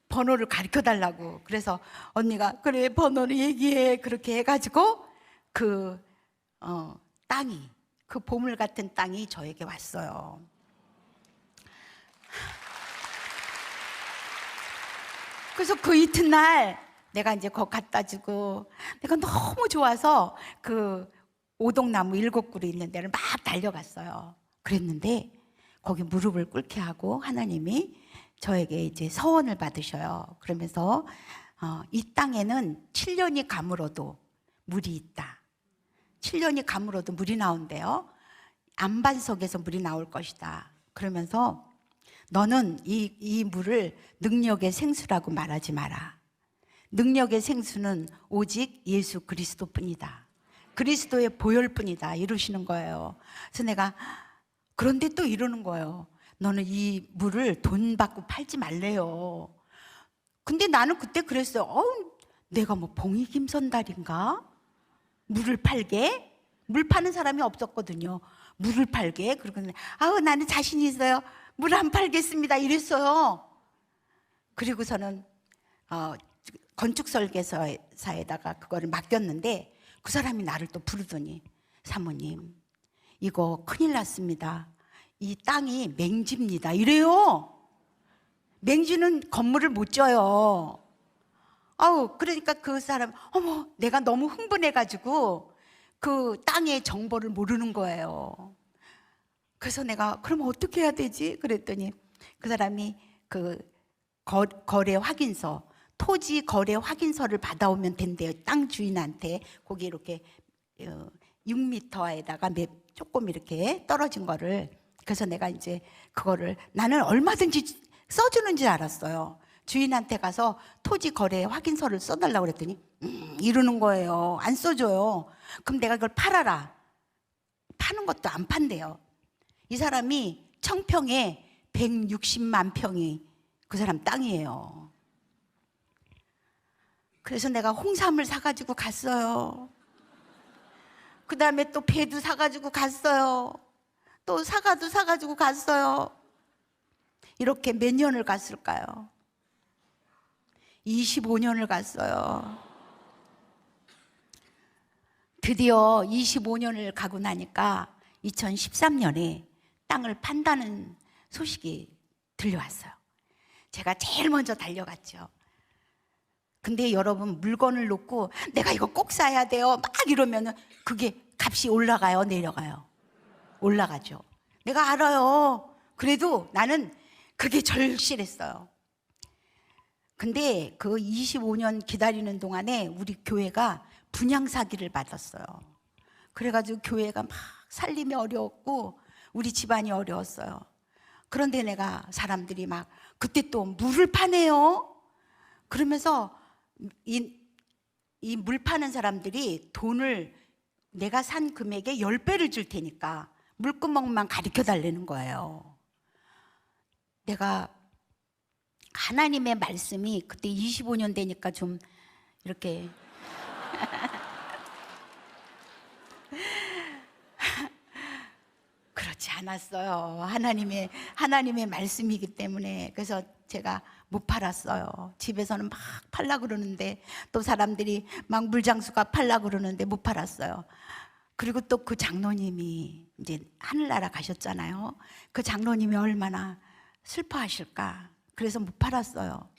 번호를 가르쳐 달라고. 그래서 언니가 그래, 번호를 얘기해. 그렇게 해가지고 그 땅이, 그 보물 같은 땅이 저에게 왔어요. 그래서 그 이튿날 내가 이제 거기 갖다 주고 내가 너무 좋아서 그 오동나무 7그루 있는 데를 막 달려갔어요. 그랬는데 거기 무릎을 꿇게 하고 하나님이 저에게 이제 서원을 받으셔요. 그러면서 이 땅에는 7년이 가물어도 물이 있다. 7년이 가물어도 물이 나온대요. 안반석에서 물이 나올 것이다. 그러면서 너는 이 물을 능력의 생수라고 말하지 마라. 능력의 생수는 오직 예수 그리스도뿐이다. 그리스도의 보혈뿐이다. 이러시는 거예요. 그래서 내가 그런데 또 이러는 거예요. 너는 이 물을 돈 받고 팔지 말래요. 근데 나는 그때 그랬어요. 내가 뭐 봉익임선달인가? 물을 팔게? 물 파는 사람이 없었거든요. 물을 팔게? 그러고 나는 자신 있어요. 물 안 팔겠습니다. 이랬어요. 그리고서는 건축설계사에다가 그거를 맡겼는데 그 사람이 나를 또 부르더니 사모님, 이거 큰일 났습니다. 이 땅이 맹지입니다. 이래요. 맹지는 건물을 못 져요. 그러니까 그 사람, 어머, 내가 너무 흥분해가지고 그 땅의 정보를 모르는 거예요. 그래서 내가 그럼 어떻게 해야 되지? 그랬더니 그 사람이 그 거래 확인서, 토지 거래 확인서를 받아오면 된대요. 땅 주인한테. 거기 이렇게 6m에다가 조금 이렇게 떨어진 거를. 그래서 내가 이제 그거를 나는 얼마든지 써주는 줄 알았어요. 주인한테 가서 토지 거래 확인서를 써달라고 그랬더니 이러는 거예요. 안 써줘요. 그럼 내가 그걸 팔아라. 파는 것도 안 판대요. 이 사람이 청평에 160만 평이 그 사람 땅이에요. 그래서 내가 홍삼을 사가지고 갔어요. 그 다음에 또 배도 사가지고 갔어요. 또 사과도 사가지고 갔어요. 이렇게 몇 년을 갔을까요? 25년을 갔어요. 드디어 25년을 가고 나니까 2013년에 땅을 판다는 소식이 들려왔어요. 제가 제일 먼저 달려갔죠. 근데 여러분, 물건을 놓고 내가 이거 꼭 사야 돼요 막 이러면은 그게 값이 올라가요, 내려가요? 올라가죠. 내가 알아요. 그래도 나는 그게 절실했어요. 근데 그 25년 기다리는 동안에 우리 교회가 분양 사기를 받았어요. 그래가지고 교회가 막 살림이 어려웠고 우리 집안이 어려웠어요. 그런데 내가 사람들이 막 그때 또 물을 파네요. 그러면서 이 물 파는 사람들이 돈을 내가 산 금액의 10배를 줄 테니까 물구멍만 가리켜 달라는 거예요. 내가 하나님의 말씀이 그때 25년 되니까 좀 이렇게 그렇지 않았어요. 하나님의 말씀이기 때문에. 그래서 제가 못 팔았어요. 집에서는 막 팔라 그러는데 또 사람들이 막 물장수가 팔라 그러는데 못 팔았어요. 그리고 또 그 장로님이 이제 하늘나라 가셨잖아요. 그 장로님이 얼마나 슬퍼하실까. 그래서 못 팔았어요.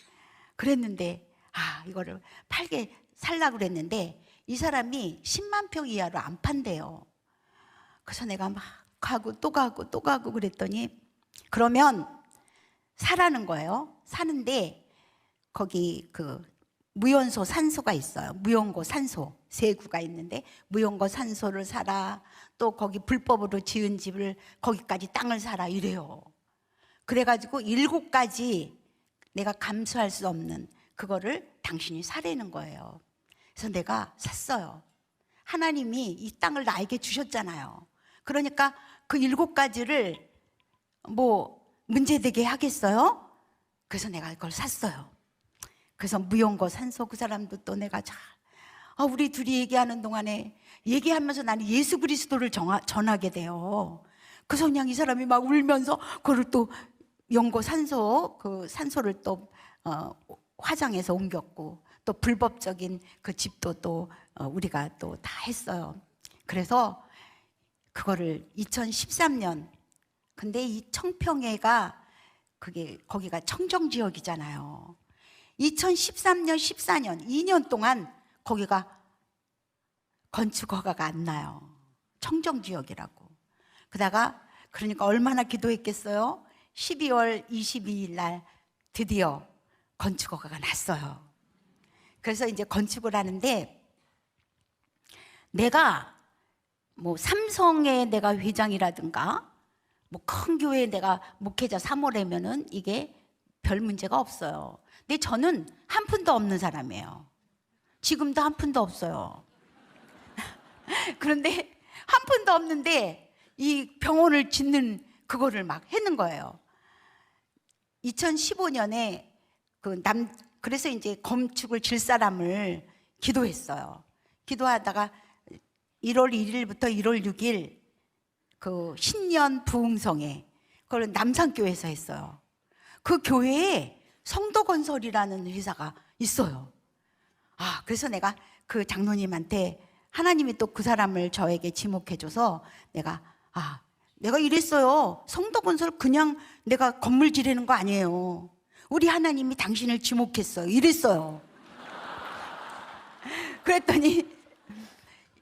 그랬는데 이거를 살라 그랬는데 이 사람이 10만 평 이하로 안 판대요. 그래서 내가 막 가고 또 가고 또 가고 그랬더니 그러면 사라는 거예요. 사는데 거기 그 무연소 산소가 있어요. 무연고 산소 세 구가 있는데 무연고 산소를 사라. 또 거기 불법으로 지은 집을 거기까지 땅을 사라 이래요. 그래가지고 7가지 내가 감수할 수 없는 그거를 당신이 사라는 거예요. 그래서 내가 샀어요. 하나님이 이 땅을 나에게 주셨잖아요. 그러니까 그 7가지를 뭐 문제되게 하겠어요? 그래서 내가 그걸 샀어요. 그래서 무용고 산소 그 사람도 또 내가 우리 둘이 얘기하는 동안에 얘기하면서 나는 예수 그리스도를 전하게 돼요. 그래서 그냥 이 사람이 막 울면서 그걸 또 연고 산소 그 산소를 또 화장해서 옮겼고 또 불법적인 그 집도 또 우리가 또 다 했어요. 그래서 그거를 2013년 근데 이 청평회가 거기가 청정지역이잖아요. 2013년 14년 2년 동안 거기가 건축 허가가 안 나요. 청정지역이라고. 그러니까 얼마나 기도했겠어요? 12월 22일 날 드디어 건축 허가가 났어요. 그래서 이제 건축을 하는데 내가 뭐 삼성에 내가 회장이라든가 뭐 큰 교회에 내가 목회자 3호라면은 이게 별 문제가 없어요. 근데 저는 한 푼도 없는 사람이에요. 지금도 한 푼도 없어요. 그런데 한 푼도 없는데 이 병원을 짓는 그거를 막 했는 거예요. 2015년에 그래서 이제 건축을 질 사람을 기도했어요. 기도하다가 1월 1일부터 1월 6일 그 신년 부흥성회 그걸 남산교회에서 했어요. 그 교회에 성도건설이라는 회사가 있어요. 그래서 내가 그 장로님한테 하나님이 또 그 사람을 저에게 지목해줘서 내가 이랬어요. 성도건설 그냥 내가 건물 지르는 거 아니에요. 우리 하나님이 당신을 지목했어요. 이랬어요. 그랬더니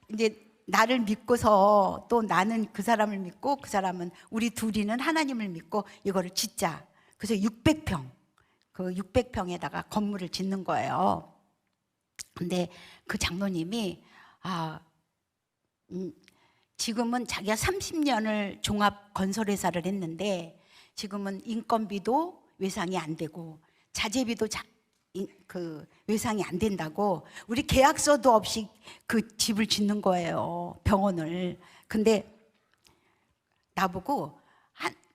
이제 나를 믿고서 또 나는 그 사람을 믿고 그 사람은 우리 둘이는 하나님을 믿고 이거를 짓자. 그래서 600평 그 600평에다가 건물을 짓는 거예요. 근데 그 장로님이 지금은 자기가 30년을 종합 건설회사를 했는데 지금은 인건비도 외상이 안 되고 자재비도 그 외상이 안 된다고 우리 계약서도 없이 그 집을 짓는 거예요. 병원을. 근데 나보고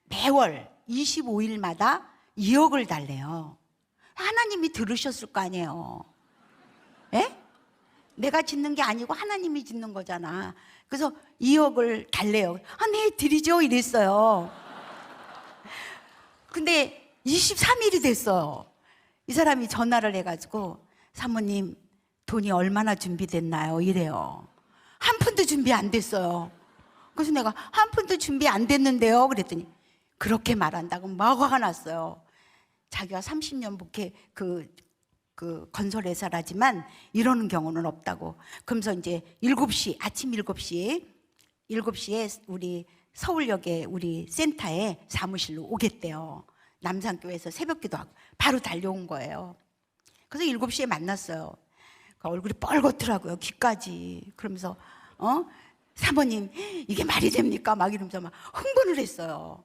매월 25일마다 2억을 달래요. 하나님이 들으셨을 거 아니에요. 에? 내가 짓는 게 아니고 하나님이 짓는 거잖아. 그래서 2억을 달래요. 네 드리죠 이랬어요. 근데 23일이 됐어요. 이 사람이 전화를 해가지고 사모님 돈이 얼마나 준비됐나요? 이래요. 한 푼도 준비 안 됐어요. 그래서 내가 한 푼도 준비 안 됐는데요 그랬더니 그렇게 말한다고 막 화가 났어요. 자기가 30년 목회 그 건설회사라지만 이러는 경우는 없다고. 그러면서 이제 7시 아침 7시에 우리 서울역에 우리 센터에 사무실로 오겠대요. 남산교회에서 새벽기도 하고 바로 달려온 거예요. 그래서 7시에 만났어요. 그 얼굴이 뻘겋더라고요. 귀까지. 그러면서 사모님 이게 말이 됩니까? 막 이러면서 막 흥분을 했어요.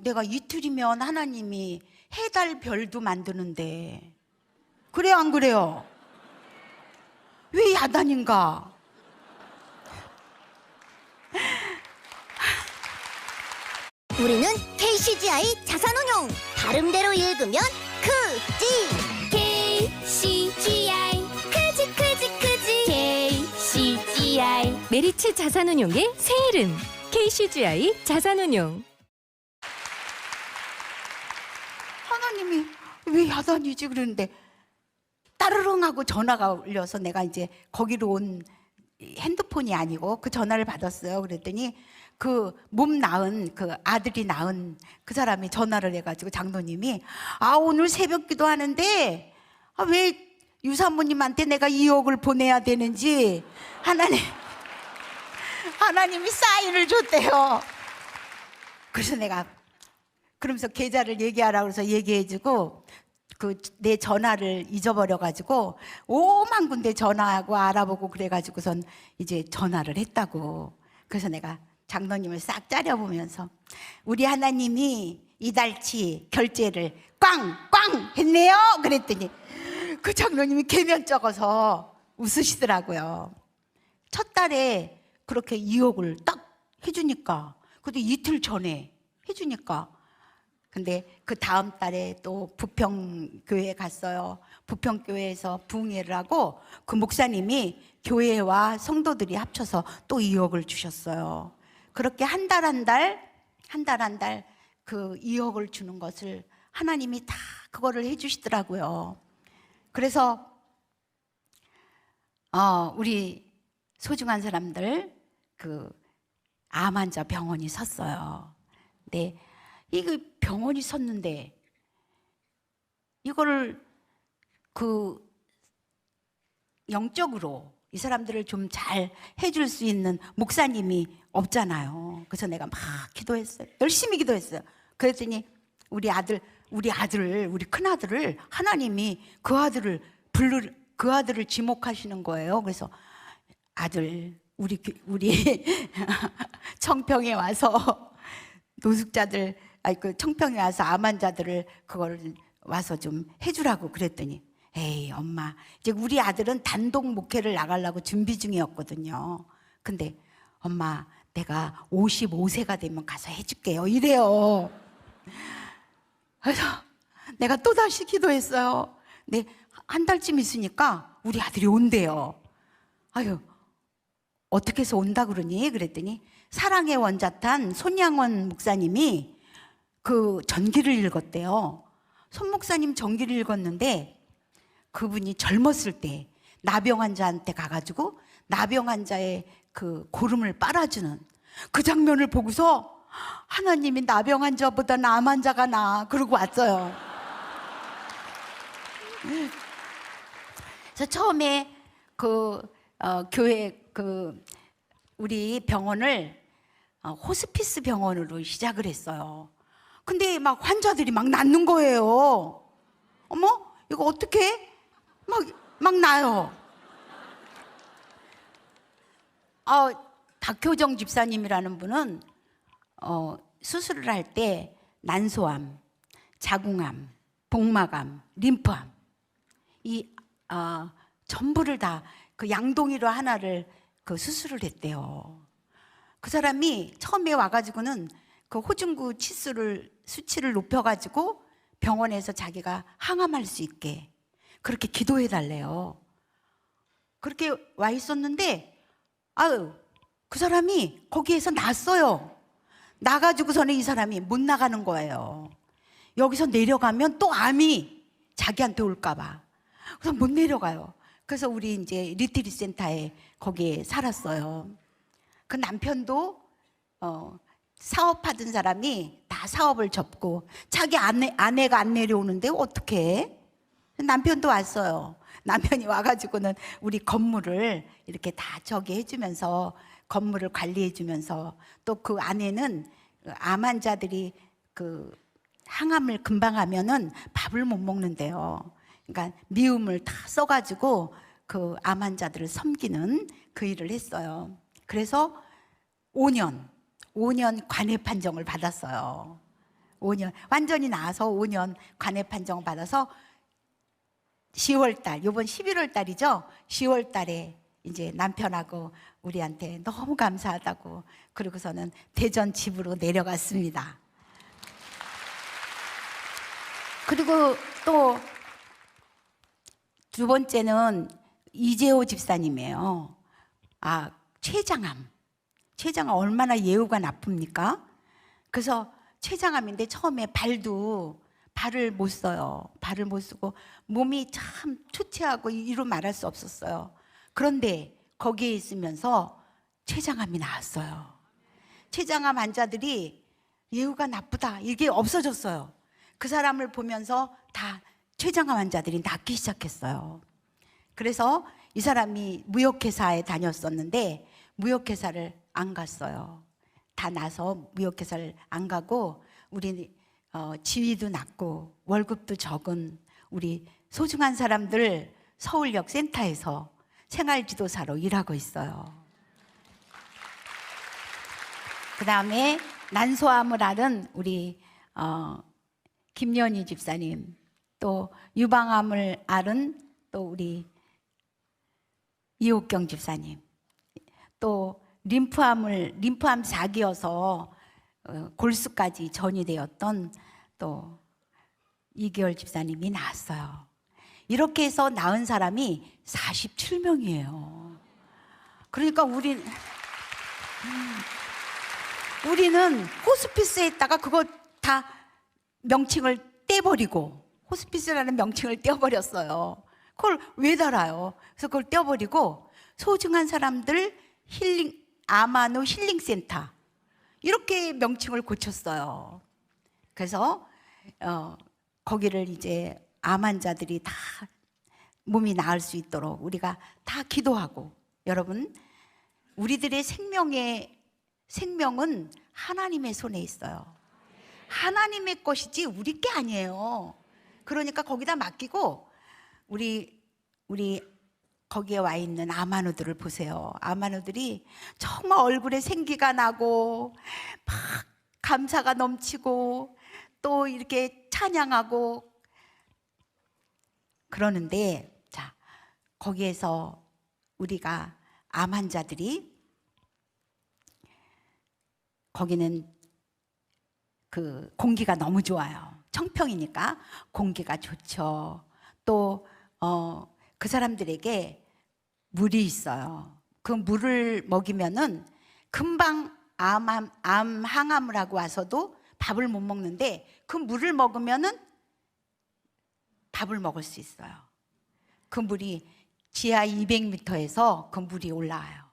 내가 이틀이면 하나님이 해달 별도 만드는데 그래요 안 그래요? 왜 야단인가? 우리는 KCGI 자산운용. 발음대로 읽으면 크지. KCGI 크지 KCGI 메리츠 자산운용의 새 이름 KCGI 자산운용. 하나님이 왜 야단이지 그러는데 따르릉 하고 전화가 울려서 내가 이제 거기로 온 핸드폰이 아니고 그 전화를 받았어요. 그랬더니 그 몸 낳은 그 아들이 낳은 그 사람이 전화를 해가지고 장로님이 오늘 새벽 기도 하는데 왜 유사모님한테 내가 2억을 보내야 되는지 하나님이 사인을 줬대요. 그래서 내가 그러면서 계좌를 얘기하라고 해서 얘기해주고 내 전화를 잊어버려가지고 오만 군데 전화하고 알아보고 그래가지고선 이제 전화를 했다고. 그래서 내가 장로님을 싹 짜려보면서 우리 하나님이 이달치 결제를 꽝꽝 했네요 그랬더니 그 장로님이 계면 적어서 웃으시더라고요. 첫 달에 그렇게 2억을 딱 해주니까 그것도 이틀 전에 해주니까 근데 그 다음 달에 또 부평교회에 갔어요. 부평교회에서 부흥회를 하고 그 목사님이 교회와 성도들이 합쳐서 또 2억을 주셨어요. 그렇게 한 달 한 달 그 2억을 주는 것을 하나님이 다 그거를 해주시더라고요. 그래서 우리 소중한 사람들 그 암 환자 병원이 섰어요. 근데 이거 병원이 섰는데 이거를 그 영적으로 이 사람들을 좀 잘 해줄 수 있는 목사님이 없잖아요. 그래서 내가 막 기도했어요. 열심히 기도했어요. 그랬더니 우리 큰아들을 하나님이 그 아들을 지목하시는 거예요. 그래서 아들 우리 청평에 와서 노숙자들 청평에 와서 암 환자들을 그걸 와서 좀 해주라고 그랬더니 에이 엄마 이제 우리 아들은 단독 목회를 나가려고 준비 중이었거든요. 근데 엄마 내가 55세가 되면 가서 해줄게요 이래요. 그래서 내가 또다시 기도했어요. 근데 한 달쯤 있으니까 우리 아들이 온대요. 아유 어떻게 해서 온다 그러니? 그랬더니 사랑의 원자탄 손양원 목사님이 그 전기를 읽었대요. 손 목사님 전기를 읽었는데 그분이 젊었을 때 나병 환자한테 가가지고 나병 환자의 그 고름을 빨아주는 그 장면을 보고서 하나님이 나병 환자보다 암 환자가 나아 그러고 왔어요. 그래서 처음에 교회 우리 병원을 호스피스 병원으로 시작을 했어요. 근데 막 환자들이 막 낫는 거예요. 어머 이거 어떻게 막 나요. 박효정 집사님이라는 분은 수술을 할 때 난소암, 자궁암, 복막암, 림프암 전부를 다 그 양동이로 하나를 그 수술을 했대요. 그 사람이 처음에 와가지고는 그 호중구 수치를 높여가지고 병원에서 자기가 항암할 수 있게 그렇게 기도해 달래요. 그렇게 와 있었는데 그 사람이 거기에서 났어요. 나가지고서는 이 사람이 못 나가는 거예요. 여기서 내려가면 또 암이 자기한테 올까 봐. 그래서 못 내려가요. 그래서 우리 이제 리트릿 센터에 거기에 살았어요. 그 남편도 사업하던 사람이 다 사업을 접고 자기 아내가 안 내려오는데 어떻게? 남편도 왔어요. 남편이 와가지고는 우리 건물을 이렇게 다 해주면서 건물을 관리해주면서 또 그 안에는 암 환자들이 그 항암을 금방 하면은 밥을 못 먹는데요. 그러니까 미음을 다 써가지고 그 암 환자들을 섬기는 그 일을 했어요. 그래서 5년 관해 판정을 받았어요. 5년 완전히 나아서 5년 관해 판정을 받아서 10월 달, 이번 11월 달이죠. 10월 달에 이제 남편하고 우리한테 너무 감사하다고 그러고서는 대전 집으로 내려갔습니다. 그리고 또 두 번째는 이재호 집사님이에요. 췌장암 얼마나 예후가 나쁩니까? 그래서 췌장암인데 처음에 발을 못 써요. 발을 못 쓰고 몸이 참 초췌하고 이루 말할 수 없었어요. 그런데 거기에 있으면서 췌장암이 나왔어요. 췌장암 환자들이 예후가 나쁘다 이게 없어졌어요. 그 사람을 보면서 다 췌장암 환자들이 낫기 시작했어요. 그래서 이 사람이 무역회사에 다녔었는데 무역회사를 안 갔어요. 다 나서 무역회사를 안 가고 우리 지위도 낮고 월급도 적은 우리 소중한 사람들 서울역 센터에서 생활지도사로 일하고 있어요. 그 다음에 난소암을 앓은 우리 김연희 집사님, 또 유방암을 앓은 또 우리 이옥경 집사님, 또 림프암 사기여서 골수까지 전이되었던 또 이계월 집사님이 나왔어요. 이렇게 해서 낳은 사람이 47명이에요. 그러니까 우리는 호스피스에 있다가 그거 다 명칭을 떼버리고, 호스피스라는 명칭을 떼어버렸어요. 그걸 왜 달아요? 그래서 그걸 떼어버리고 소중한 사람들 아마노 힐링센터 이렇게 명칭을 고쳤어요. 그래서 거기를 이제 암 환자들이 다 몸이 나을 수 있도록 우리가 다 기도하고, 여러분 우리들의 생명은 하나님의 손에 있어요. 하나님의 것이지 우리 게 아니에요. 그러니까 거기다 맡기고 우리 거기에 와 있는 아마노들을 보세요. 아마노들이 정말 얼굴에 생기가 나고 막 감사가 넘치고 또 이렇게 찬양하고 그러는데, 자, 거기에서 우리가 암 환자들이, 거기는 그 공기가 너무 좋아요. 청평이니까 공기가 좋죠. 또 그 사람들에게 물이 있어요. 그 물을 먹이면은 금방 암 항암을 하고 와서도 밥을 못 먹는데 그 물을 먹으면은 밥을 먹을 수 있어요. 그 물이 지하 200m에서 그 물이 올라와요.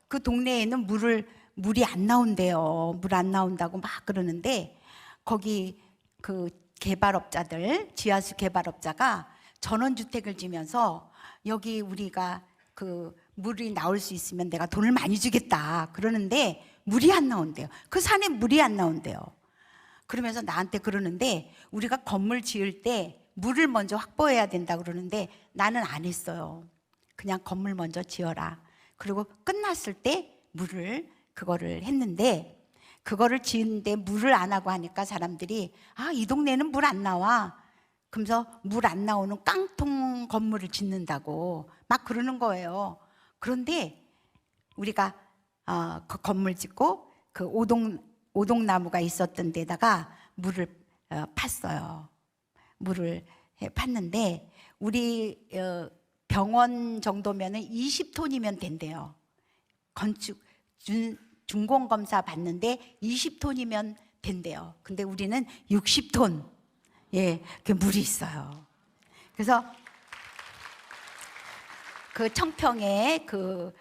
그 동네에는 물이 안 나온대요. 물 안 나온다고 막 그러는데, 거기 그 개발업자들, 지하수 개발업자가 전원주택을 지면서 여기 우리가 그 물이 나올 수 있으면 내가 돈을 많이 주겠다 그러는데 물이 안 나온대요. 그 산에 물이 안 나온대요. 그러면서 나한테 그러는데, 우리가 건물 지을 때 물을 먼저 확보해야 된다 그러는데 나는 안 했어요. 그냥 건물 먼저 지어라. 그리고 끝났을 때 그거를 했는데, 그거를 지은데 물을 안 하고 하니까 사람들이 이 동네는 물 안 나와. 그러면서 물 안 나오는 깡통 건물을 짓는다고 막 그러는 거예요. 그런데 우리가 그 건물 짓고 그 오동나무가 있었던 데다가 물을 팠어요. 물을 팠는데 우리 병원 정도면은 20톤이면 된대요. 건축 준공검사 받는데 20톤이면 된대요. 근데 우리는 60톤 그 물이 있어요. 그래서 그 청평의 그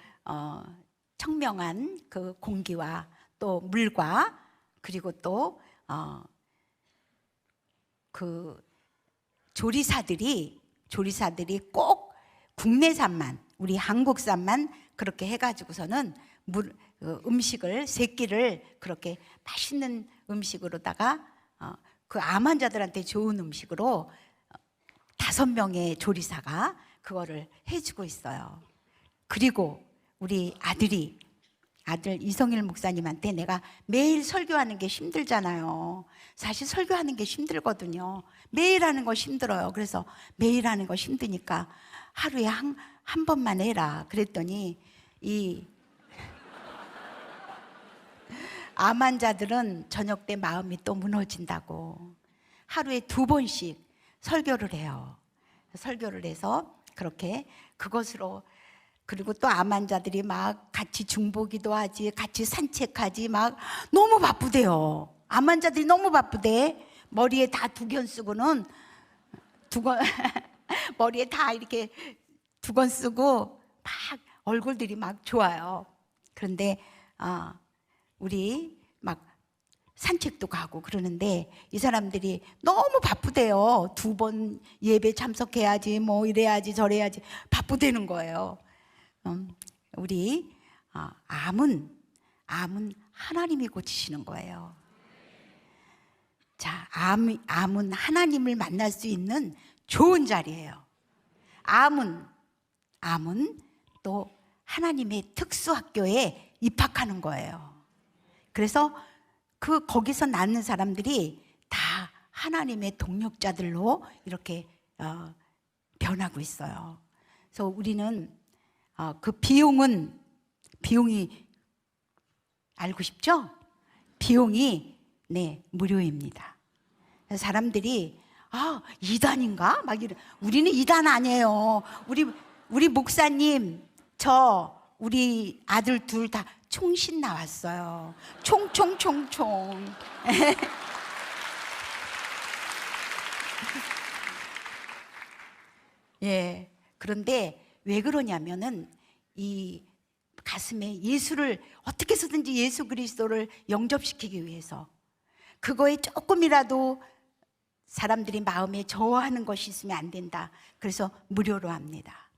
청명한 그 공기와 또 물과, 그리고 또 그 조리사들이 꼭 국내산만, 우리 한국산만 그렇게 해가지고서는 음식을, 세끼를 그렇게 맛있는 음식으로다가 그 암 환자들한테 좋은 음식으로 5명의 조리사가 그거를 해주고 있어요. 그리고 우리 아들 이성일 목사님한테 내가 매일 설교하는 게 힘들잖아요. 사실 설교하는 게 힘들거든요. 매일 하는 거 힘들어요. 그래서 매일 하는 거 힘드니까 하루에 한 번만 해라. 그랬더니 이 암 환자들은 저녁 때 마음이 또 무너진다고 하루에 2번씩 설교를 해요. 설교를 해서 그렇게 그것으로, 그리고 또 암 환자들이 막 같이 중보기도 하지, 같이 산책하지, 막 너무 바쁘대요. 암 환자들이 너무 바쁘대. 머리에 다 두건 쓰고는 머리에 다 이렇게 두건 쓰고 막 얼굴들이 막 좋아요. 그런데 우리 막 산책도 가고 그러는데 이 사람들이 너무 바쁘대요. 2번 예배 참석해야지, 뭐 이래야지 저래야지 바쁘대는 거예요. 우리 암은 하나님이 고치시는 거예요. 자, 암은 하나님을 만날 수 있는 좋은 자리예요. 암은 또 하나님의 특수학교에 입학하는 거예요. 그래서 거기서 낳는 사람들이 다 하나님의 동력자들로 이렇게 변하고 있어요. 그래서 우리는 그 비용이 알고 싶죠? 비용이 무료입니다. 그래서 사람들이 이단인가? 막 이래. 우리는 이단 아니에요. 우리 목사님, 우리 아들 둘 다 총신 나왔어요. 총총총총. 예. 그런데 왜 그러냐면은 이 가슴에 예수를 어떻게 해서든지 예수 그리스도를 영접시키기 위해서, 그거에 조금이라도 사람들이 마음에 저어하는 것이 있으면 안 된다. 그래서 무료로 합니다.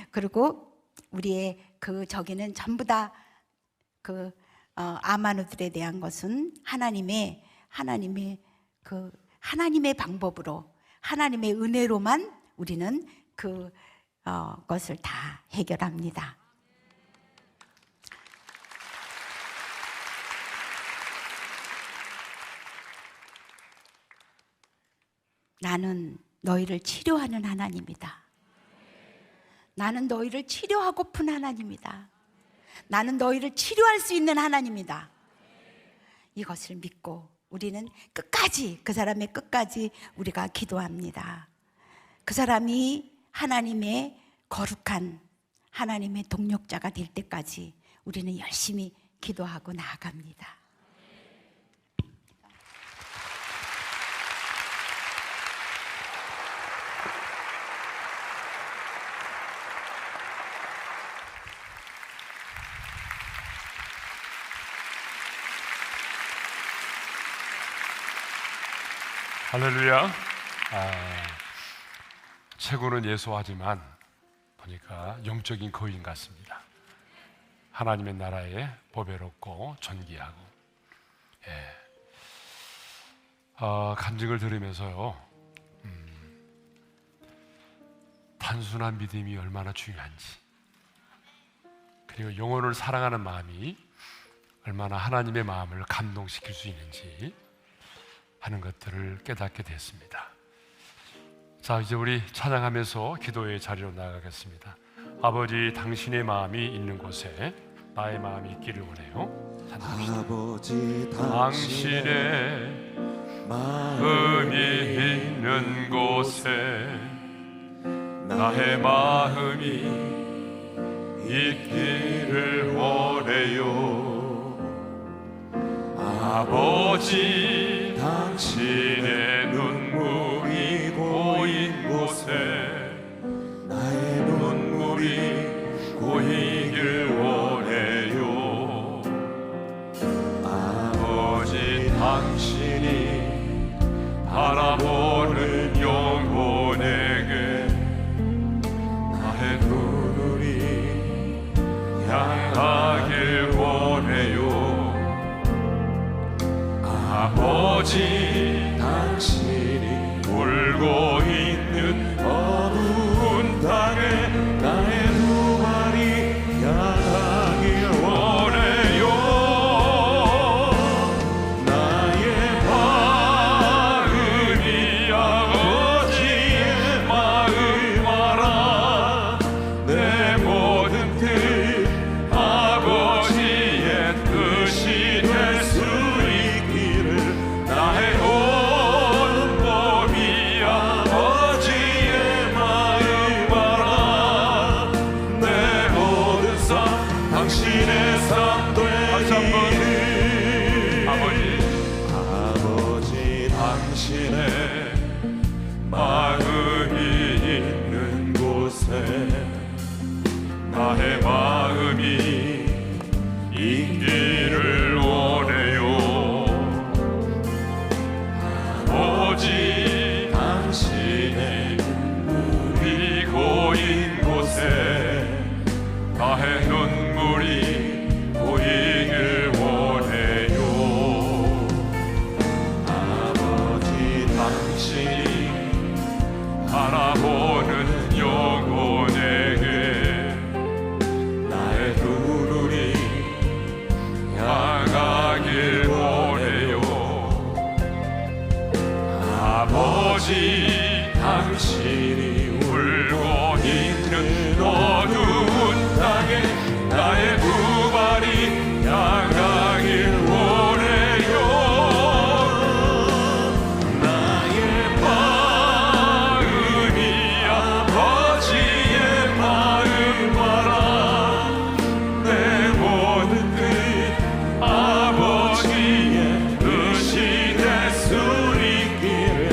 그리고 우리의 저기는 전부 다 아마누들에 대한 것은 하나님의 방법으로, 하나님의 은혜로만 우리는 것을 다 해결합니다. 나는 너희를 치료하는 하나님이다. 나는 너희를 치료하고픈 하나님이다. 나는 너희를 치료할 수 있는 하나님이다. 이것을 믿고 우리는 끝까지, 그 사람의 끝까지 우리가 기도합니다. 그 사람이 하나님의 거룩한 하나님의 동력자가 될 때까지 우리는 열심히 기도하고 나아갑니다. 할렐루야. 최고는 예수하지만 보니까 영적인 거인 같습니다. 하나님의 나라에 보배롭고 존귀하고. 간증을 들으면서요, 단순한 믿음이 얼마나 중요한지, 그리고 영혼을 사랑하는 마음이 얼마나 하나님의 마음을 감동시킬 수 있는지 하는 것들을 깨닫게 됐습니다. 자, 이제 우리 찬양하면서 기도의 자리로 나아가겠습니다. 아버지, 당신의 마음이 있는 곳에 나의 마음이 있기를 원해요. 찬양합시다. 아버지, 당신의 마음이 있는 곳에 나의 마음이 있기를 원해요. 아버지, 당신의 눈물이 고인 곳에 나의 눈물이 고이길 원해요. 아버지, 당신이 바라보는 영혼에게 나의 눈물이 향하길 원해요. 아버지, 당신이 울고 있는 당신의 마음이 있는 곳에 나의 마음이 있기를 원해요. 아버지 당신의 눈물이 고인 곳에 나의 눈물이 고이길 원해요. 아버지 당신이 바라보는 영혼에게 나의 눈물이 향하길 원해요. 아버지 당신이 울고 있는 어두운 땅에 나의 두 발이 향하길 원해요. 나의 마음이 아버지의 마음 알아. 내 모든 뜻 아버지의 뜻이 될 수 있기를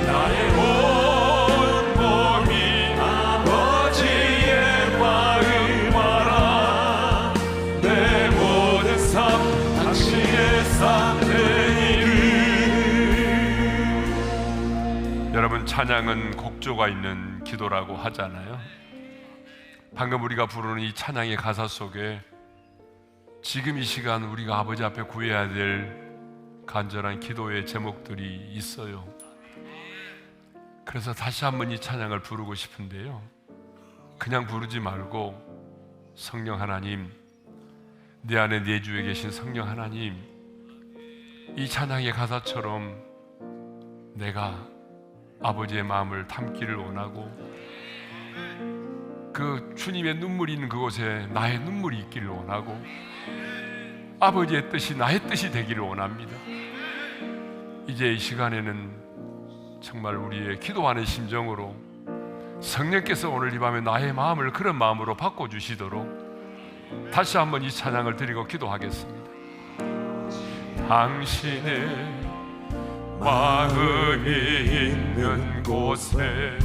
나의 온 몸이 아버지의 마음 알아. 내 모든 삶 당신의 삶 되기를. 여러분, 찬양은 곡조가 있는 기도라고 하잖아요. 방금 우리가 부르는 이 찬양의 가사 속에 지금 이 시간 우리가 아버지 앞에 구해야 될 간절한 기도의 제목들이 있어요. 그래서 다시 한번 이 찬양을 부르고 싶은데요, 그냥 부르지 말고 성령 하나님, 내 안에 내주에 계신 성령 하나님, 이 찬양의 가사처럼 내가 아버지의 마음을 담기를 원하고 그 주님의 눈물이 있는 그곳에 나의 눈물이 있기를 원하고 아버지의 뜻이 나의 뜻이 되기를 원합니다. 이제 이 시간에는 정말 우리의 기도하는 심정으로 성령께서 오늘 이 밤에 나의 마음을 그런 마음으로 바꿔주시도록 다시 한번 이 찬양을 드리고 기도하겠습니다. 당신의 마음이 있는 곳에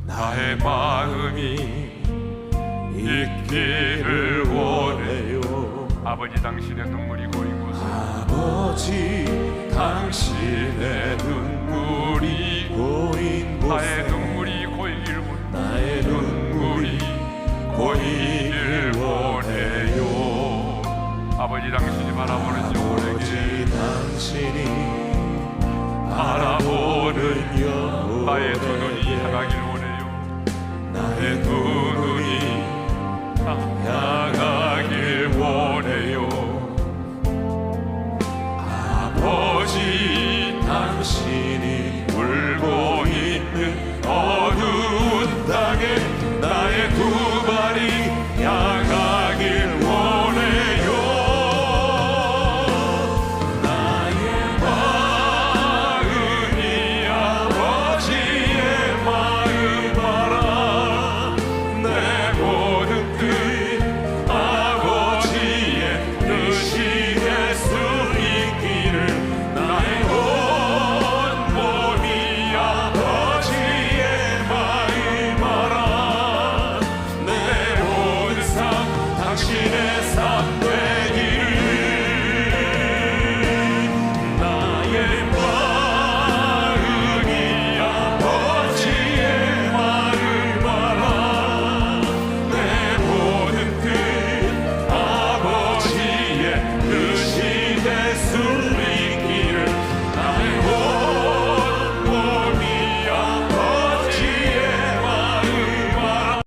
나의 마음이 있기를 원해요. 아버지 당신의 눈물이 고인 곳에 아버지 당신의 눈물이 고인 나의 곳에 눈물이 고이길 원해요. 나의 눈물이 고이길 원해요. 아버지 당신이 바라보는 영혼에게 아버지 당신이 바라보는 영혼에게 나의 두 눈이 향하길 원해요. 나의 두 눈이 향하길 원해요. 아버지 당신이 울고